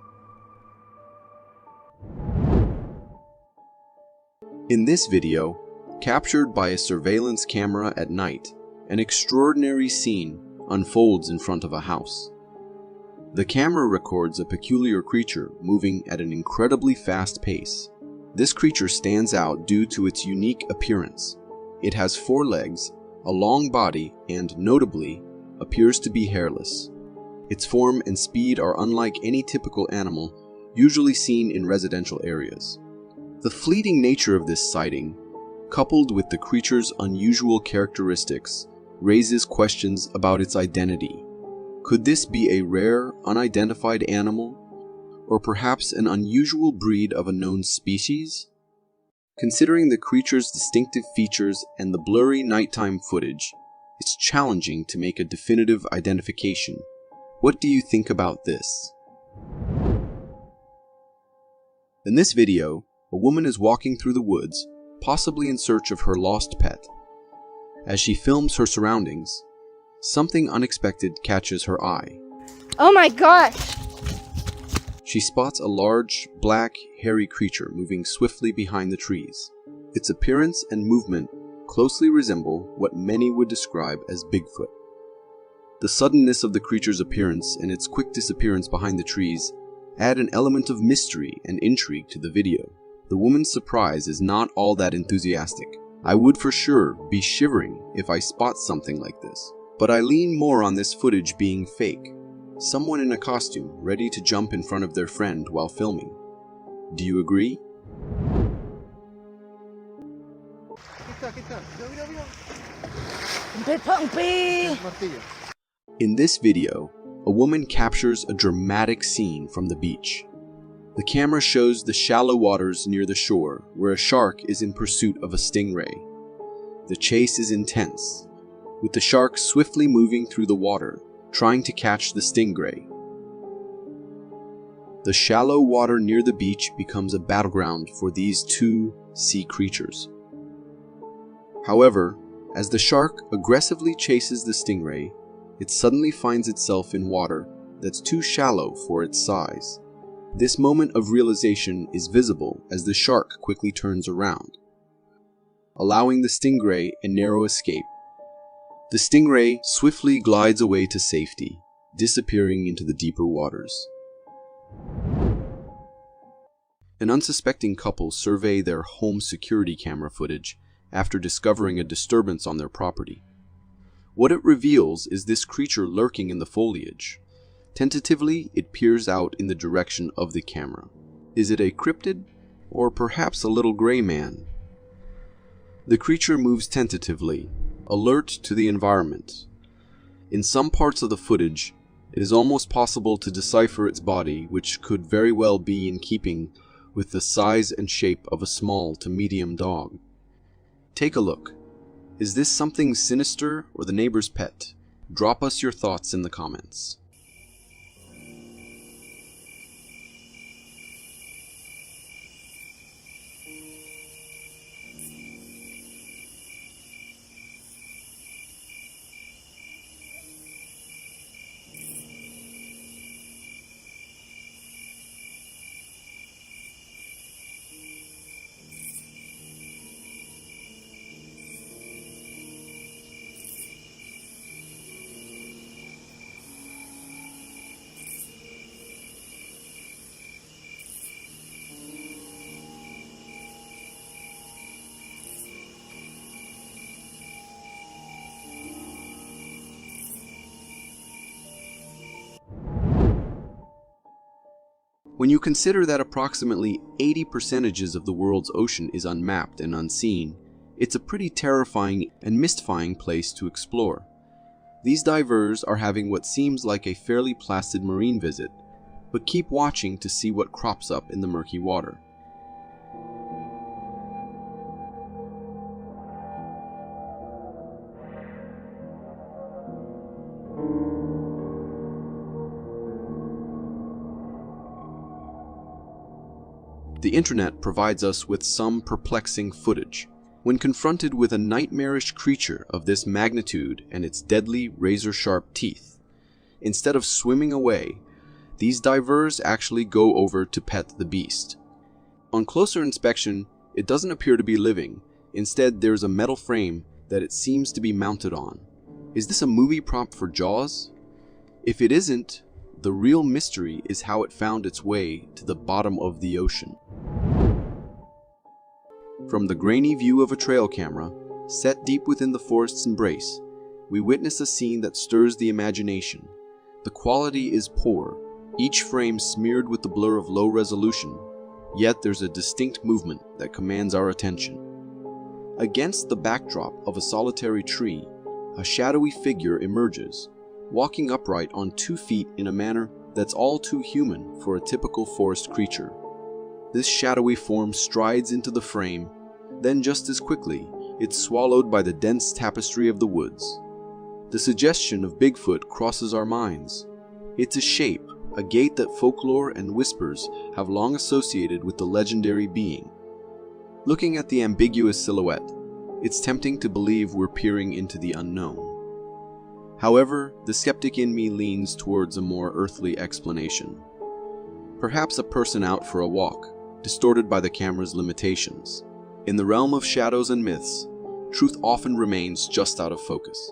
A: In this video, captured by a surveillance camera at night, an extraordinary scene unfolds in front of a house. The camera records a peculiar creature moving at an incredibly fast pace. This creature stands out due to its unique appearance. It has 4 legs, a long body, and notably, appears to be hairless. Its form and speed are unlike any typical animal usually seen in residential areas. The fleeting nature of this sighting, coupled with the creature's unusual characteristics, raises questions about its identity. Could this be a rare, unidentified animal, or perhaps an unusual breed of a known species? Considering the creature's distinctive features and the blurry nighttime footage, it's challenging to make a definitive identification. What do you think about this? In this video, a woman is walking through the woods, possibly in search of her lost pet. As she films her surroundings, something unexpected catches her eye.
D: Oh my gosh!
A: She spots a large, black, hairy creature moving swiftly behind the trees. Its appearance and movement closely resemble what many would describe as Bigfoot. The suddenness of the creature's appearance and its quick disappearance behind the trees add an element of mystery and intrigue to the video. The woman's surprise is not all that enthusiastic. I would for sure be shivering if I spot something like this, but I lean more on this footage being fake. Someone in a costume ready to jump in front of their friend while filming. Do you agree? In this video, a woman captures a dramatic scene from the beach. The camera shows the shallow waters near the shore where a shark is in pursuit of a stingray. The chase is intense, with the shark swiftly moving through the water, trying to catch the stingray. The shallow water near the beach becomes a battleground for these two sea creatures. However, as the shark aggressively chases the stingray, it suddenly finds itself in water that's too shallow for its size. This moment of realization is visible as the shark quickly turns around, allowing the stingray a narrow escape. The stingray swiftly glides away to safety, disappearing into the deeper waters. An unsuspecting couple survey their home security camera footage after discovering a disturbance on their property. What it reveals is this creature lurking in the foliage. Tentatively, it peers out in the direction of the camera. Is it a cryptid, or perhaps a little gray man? The creature moves tentatively, alert to the environment. In some parts of the footage, it is almost possible to decipher its body, which could very well be in keeping with the size and shape of a small to medium dog. Take a look. Is this something sinister or the neighbor's pet? Drop us your thoughts in the comments. When you consider that approximately 80% of the world's ocean is unmapped and unseen, it's a pretty terrifying and mystifying place to explore. These divers are having what seems like a fairly placid marine visit, but keep watching to see what crops up in the murky water. The internet provides us with some perplexing footage. When confronted with a nightmarish creature of this magnitude and its deadly razor-sharp teeth, instead of swimming away, these divers actually go over to pet the beast. On closer inspection, it doesn't appear to be living. Instead, there's a metal frame that it seems to be mounted on. Is this a movie prop for Jaws? If it isn't, the real mystery is how it found its way to the bottom of the ocean. From the grainy view of a trail camera, set deep within the forest's embrace, we witness a scene that stirs the imagination. The quality is poor, each frame smeared with the blur of low resolution, yet there's a distinct movement that commands our attention. Against the backdrop of a solitary tree, a shadowy figure emerges, walking upright on 2 feet in a manner that's all too human for a typical forest creature. This shadowy form strides into the frame, then just as quickly, it's swallowed by the dense tapestry of the woods. The suggestion of Bigfoot crosses our minds. It's a shape, a gait that folklore and whispers have long associated with the legendary being. Looking at the ambiguous silhouette, it's tempting to believe we're peering into the unknown. However, the skeptic in me leans towards a more earthly explanation. Perhaps a person out for a walk, distorted by the camera's limitations. In the realm of shadows and myths, truth often remains just out of focus.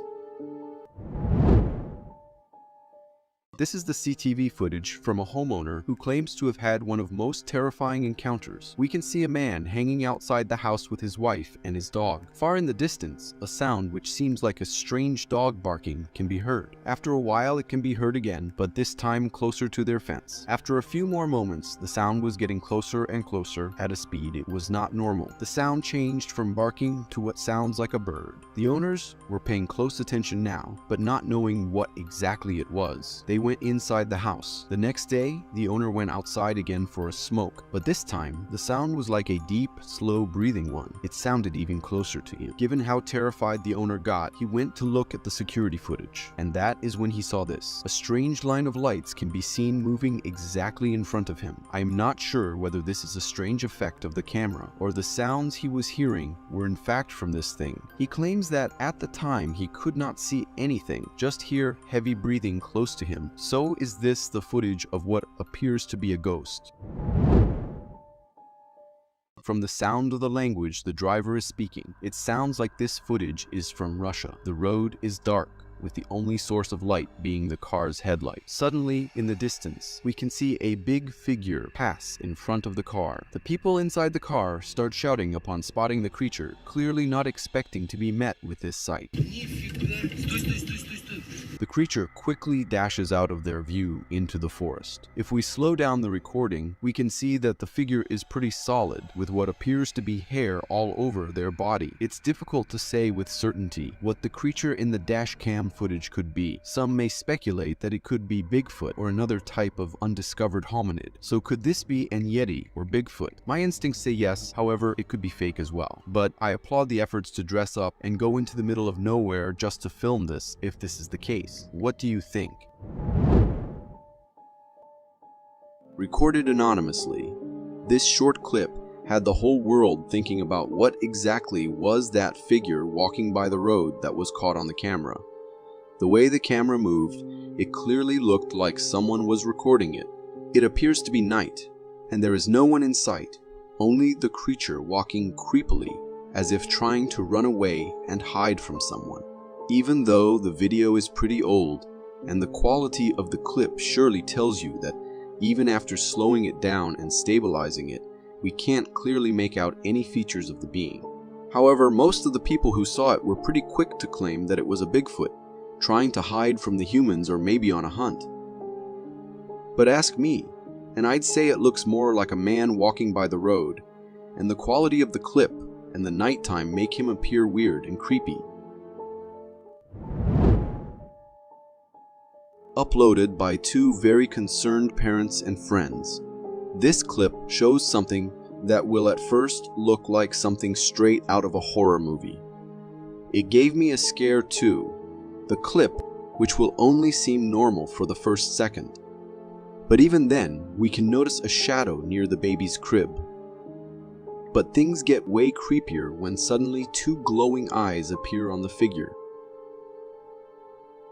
A: This is the CTV footage from a homeowner who claims to have had one of the most terrifying encounters. We can see a man hanging outside the house with his wife and his dog. Far in the distance, a sound which seems like a strange dog barking can be heard. After a while, it can be heard again, but this time closer to their fence. After a few more moments, the sound was getting closer and closer at a speed it was not normal. The sound changed from barking to what sounds like a bird. The owners were paying close attention now, but not knowing what exactly it was. They went inside the house. The next day, the owner went outside again for a smoke, but this time, the sound was like a deep, slow breathing one. It sounded even closer to him. Given how terrified the owner got, he went to look at the security footage, and that is when he saw this. A strange line of lights can be seen moving exactly in front of him. I am not sure whether this is a strange effect of the camera, or the sounds he was hearing were in fact from this thing. He claims that at the time he could not see anything, just hear heavy breathing close to him. So is this the footage of what appears to be a ghost? From the sound of the language the driver is speaking, it sounds like this footage is from Russia. The road is dark, with the only source of light being the car's headlight. Suddenly, in the distance, we can see a big figure pass in front of the car. The people inside the car start shouting upon spotting the creature, clearly not expecting to be met with this sight. The creature quickly dashes out of their view into the forest. If we slow down the recording, we can see that the figure is pretty solid, with what appears to be hair all over their body. It's difficult to say with certainty what the creature in the dash cam footage could be. Some may speculate that it could be Bigfoot or another type of undiscovered hominid. So could this be an Yeti or Bigfoot? My instincts say yes, however, it could be fake as well. But I applaud the efforts to dress up and go into the middle of nowhere just to film this, if this is the case. What do you think? Recorded anonymously, this short clip had the whole world thinking about what exactly was that figure walking by the road that was caught on the camera. The way the camera moved, it clearly looked like someone was recording it. It appears to be night, and there is no one in sight, only the creature walking creepily as if trying to run away and hide from someone. Even though the video is pretty old, and the quality of the clip surely tells you that even after slowing it down and stabilizing it, we can't clearly make out any features of the being. However, most of the people who saw it were pretty quick to claim that it was a Bigfoot, trying to hide from the humans or maybe on a hunt. But ask me, and I'd say it looks more like a man walking by the road, and the quality of the clip and the nighttime make him appear weird and creepy. Uploaded by two very concerned parents and friends. This clip shows something that will at first look like something straight out of a horror movie. It gave me a scare too. The clip, which will only seem normal for the first second. But even then, we can notice a shadow near the baby's crib. But things get way creepier when suddenly two glowing eyes appear on the figure.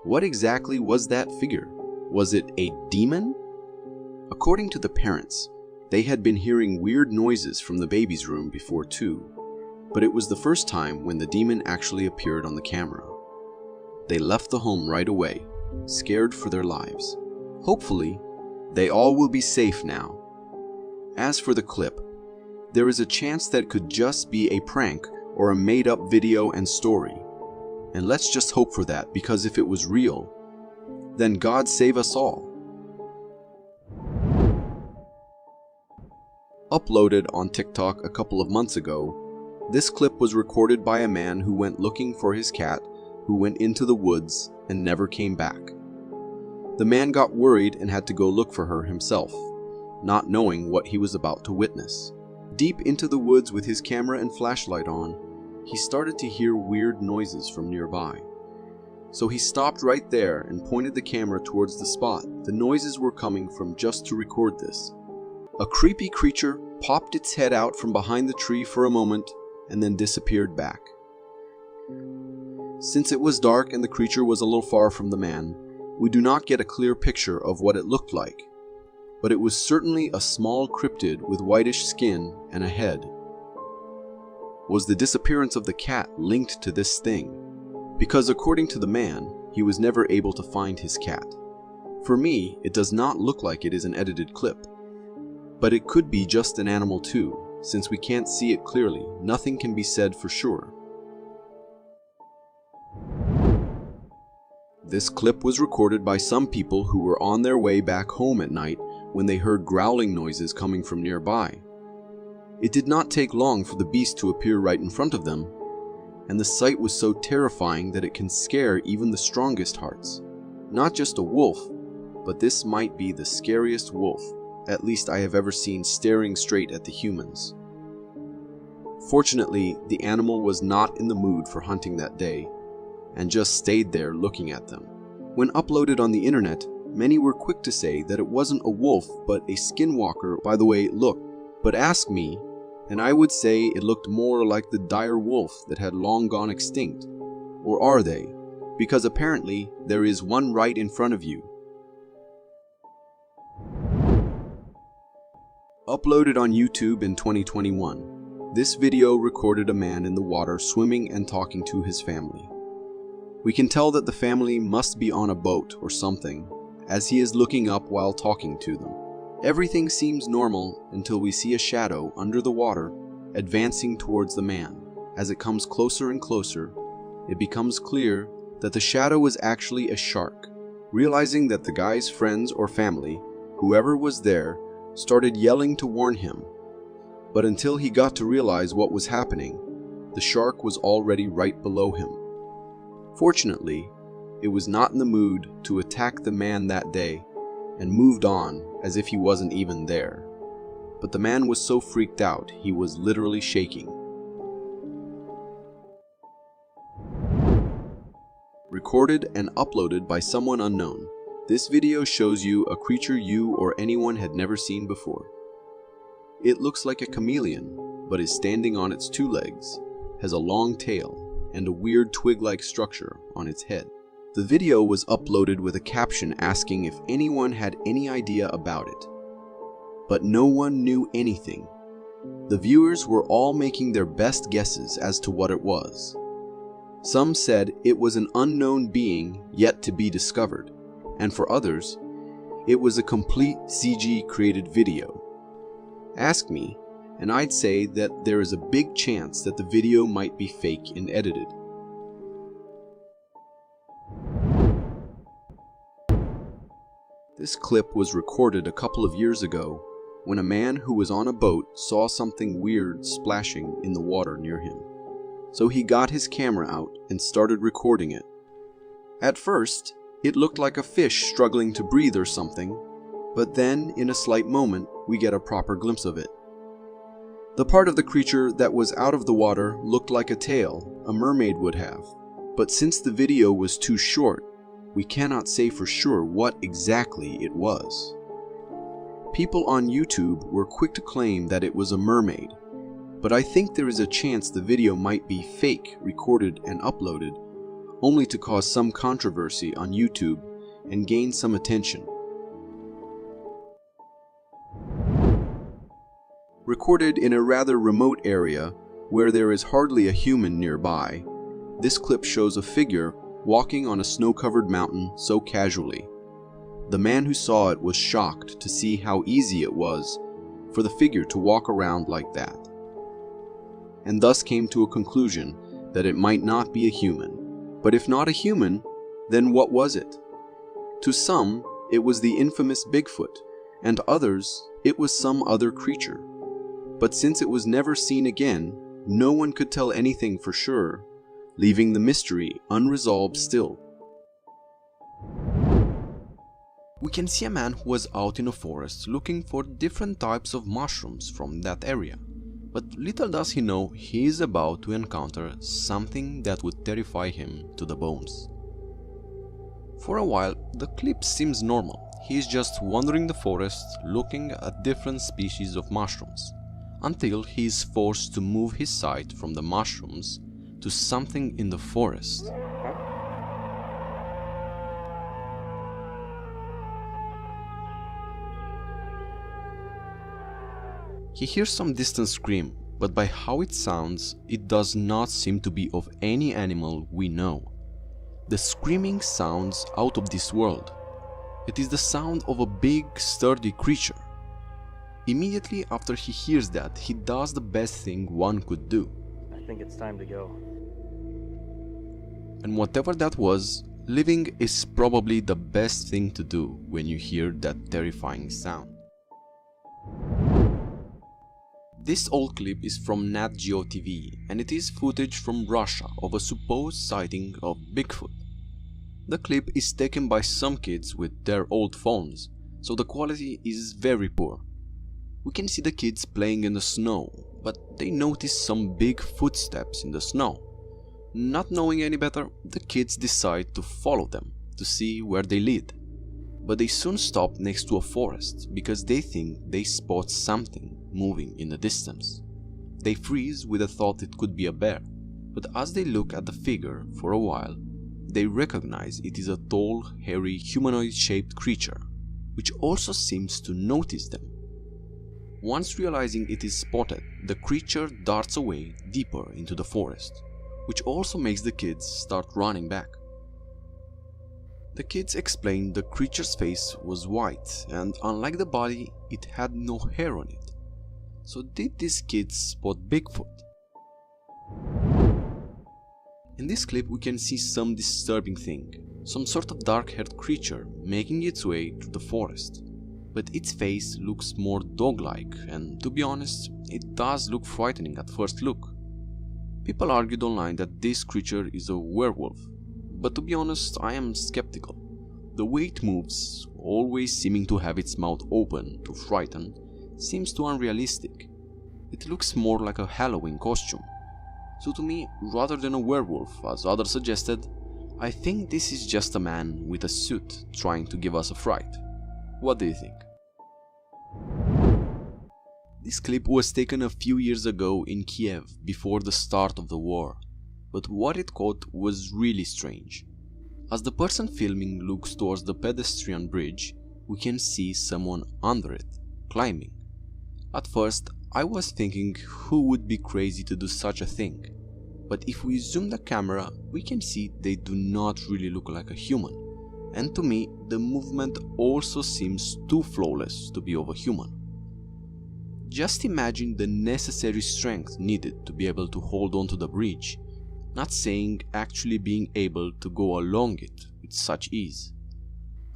A: What exactly was that figure? Was it a demon? According to the parents, they had been hearing weird noises from the baby's room before too, but it was the first time when the demon actually appeared on the camera. They left the home right away, scared for their lives. Hopefully, they all will be safe now. As for the clip, there is a chance that could just be a prank or a made-up video and story. And let's just hope for that, because if it was real, then God save us all. Uploaded on TikTok a couple of months ago, this clip was recorded by a man who went looking for his cat, who went into the woods and never came back. The man got worried and had to go look for her himself, not knowing what he was about to witness. Deep into the woods with his camera and flashlight on, he started to hear weird noises from nearby. So he stopped right there and pointed the camera towards the spot the noises were coming from just to record this. A creepy creature popped its head out from behind the tree for a moment and then disappeared back. Since it was dark and the creature was a little far from the man, we do not get a clear picture of what it looked like, but it was certainly a small cryptid with whitish skin and a head. Was the disappearance of the cat linked to this thing? Because according to the man, he was never able to find his cat. For me, it does not look like it is an edited clip. But it could be just an animal too, since we can't see it clearly. Nothing can be said for sure. This clip was recorded by some people who were on their way back home at night when they heard growling noises coming from nearby. It did not take long for the beast to appear right in front of them, and the sight was so terrifying that it can scare even the strongest hearts. Not just a wolf, but this might be the scariest wolf, at least I have ever seen, staring straight at the humans. Fortunately, the animal was not in the mood for hunting that day, and just stayed there looking at them. When uploaded on the internet, many were quick to say that it wasn't a wolf but a skinwalker by the way it looked. But ask me, and I would say it looked more like the dire wolf that had long gone extinct. Or are they? Because apparently there is one right in front of you. Uploaded on YouTube in 2021, this video recorded a man in the water swimming and talking to his family. We can tell that the family must be on a boat or something, as he is looking up while talking to them. Everything seems normal until we see a shadow under the water advancing towards the man. As it comes closer and closer, it becomes clear that the shadow was actually a shark. Realizing that the guy's friends or family, whoever was there, started yelling to warn him. But until he got to realize what was happening, the shark was already right below him. Fortunately, it was not in the mood to attack the man that day and moved on as if he wasn't even there. But the man was so freaked out, he was literally shaking. Recorded and uploaded by someone unknown. This video shows you a creature you or anyone had never seen before. It looks like a chameleon, but is standing on its two legs, has a long tail, and a weird twig-like structure on its head. The video was uploaded with a caption asking if anyone had any idea about it. But no one knew anything. The viewers were all making their best guesses as to what it was. Some said it was an unknown being yet to be discovered, and for others, it was a complete CG-created video. Ask me, and I'd say that there is a big chance that the video might be fake and edited. This clip was recorded a couple of years ago when a man who was on a boat saw something weird splashing in the water near him. So he got his camera out and started recording it. At first, it looked like a fish struggling to breathe or something, but then in a slight moment we get a proper glimpse of it. The part of the creature that was out of the water looked like a tail a mermaid would have, but since the video was too short, we cannot say for sure what exactly it was. People on YouTube were quick to claim that it was a mermaid, but I think there is a chance the video might be fake, recorded and uploaded, only to cause some controversy on YouTube and gain some attention. Recorded in a rather remote area where there is hardly a human nearby, this clip shows a figure walking on a snow-covered mountain so casually. The man who saw it was shocked to see how easy it was for the figure to walk around like that, and thus came to a conclusion that it might not be a human. But if not a human, then what was it? To some, it was the infamous Bigfoot, and others, it was some other creature. But since it was never seen again, no one could tell anything for sure, leaving the mystery unresolved still. We can see a man who was out in a forest looking for different types of mushrooms from that area. But little does he know he is about to encounter something that would terrify him to the bones. For a while, the clip seems normal. He is just wandering the forest looking at different species of mushrooms, until he is forced to move his sight from the mushrooms to something in the forest. He hears some distant scream, but by how it sounds, it does not seem to be of any animal we know. The screaming sounds out of this world. It is the sound of a big, sturdy creature. Immediately after he hears that, he does the best thing one could do.
F: I think it's time to go.
A: And whatever that was, living is probably the best thing to do when you hear that terrifying sound. This old clip is from Nat Geo TV, and it is footage from Russia of a supposed sighting of Bigfoot. The clip is taken by some kids with their old phones, so the quality is very poor. We can see the kids playing in the snow, but they notice some big footsteps in the snow. Not knowing any better, the kids decide to follow them to see where they lead. But they soon stop next to a forest because they think they spot something moving in the distance. They freeze with the thought it could be a bear, but as they look at the figure for a while, they recognize it is a tall, hairy, humanoid-shaped creature, which also seems to notice them. Once realizing it is spotted, the creature darts away deeper into the forest, which also makes the kids start running back. The kids explained the creature's face was white, and unlike the body, it had no hair on it. So did these kids spot Bigfoot? In this clip we can see some disturbing thing, some sort of dark-haired creature making its way through the forest. But its face looks more dog-like, and to be honest, it does look frightening at first look. People argued online that this creature is a werewolf, but to be honest, I am skeptical. The way it moves, always seeming to have its mouth open to frighten, seems too unrealistic. It looks more like a Halloween costume. So to me, rather than a werewolf, as others suggested, I think this is just a man with a suit trying to give us a fright. What do you think? This clip was taken a few years ago in Kiev before the start of the war, but what it caught was really strange. As the person filming looks towards the pedestrian bridge, we can see someone under it, climbing. At first, I was thinking who would be crazy to do such a thing, but if we zoom the camera, we can see they do not really look like a human, and to me, the movement also seems too flawless to be of a human. Just imagine the necessary strength needed to be able to hold onto the bridge, not saying actually being able to go along it with such ease.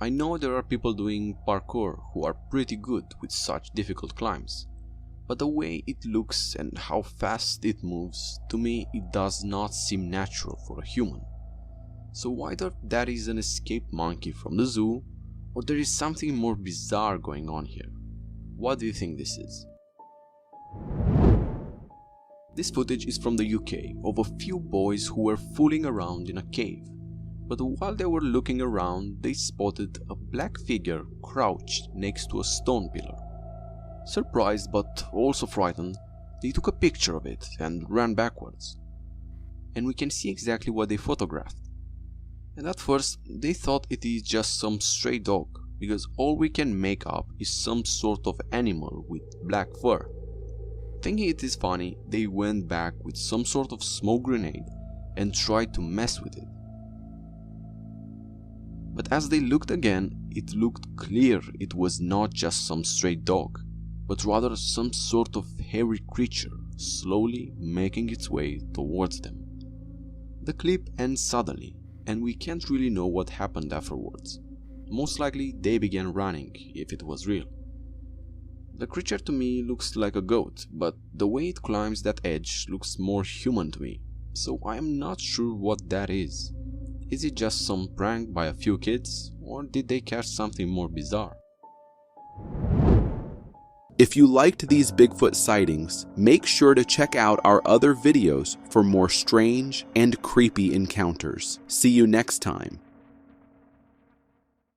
A: I know there are people doing parkour who are pretty good with such difficult climbs, but the way it looks and how fast it moves, to me it does not seem natural for a human. So either that is an escaped monkey from the zoo, or there is something more bizarre going on here. What do you think this is? This footage is from the UK of a few boys who were fooling around in a cave, but while they were looking around they spotted a black figure crouched next to a stone pillar. Surprised but also frightened, they took a picture of it and ran backwards. And we can see exactly what they photographed. And at first they thought it is just some stray dog, because all we can make up is some sort of animal with black fur. Thinking it is funny, they went back with some sort of smoke grenade and tried to mess with it. But as they looked again, it looked clear it was not just some stray dog, but rather some sort of hairy creature slowly making its way towards them. The clip ends suddenly, and we can't really know what happened afterwards. Most likely they began running, if it was real. The creature to me looks like a goat, but the way it climbs that edge looks more human to me, so I am not sure what that is. Is it just some prank by a few kids, or did they catch something more bizarre?
B: If you liked these Bigfoot sightings, make sure to check out our other videos for more strange and creepy encounters. See you next time.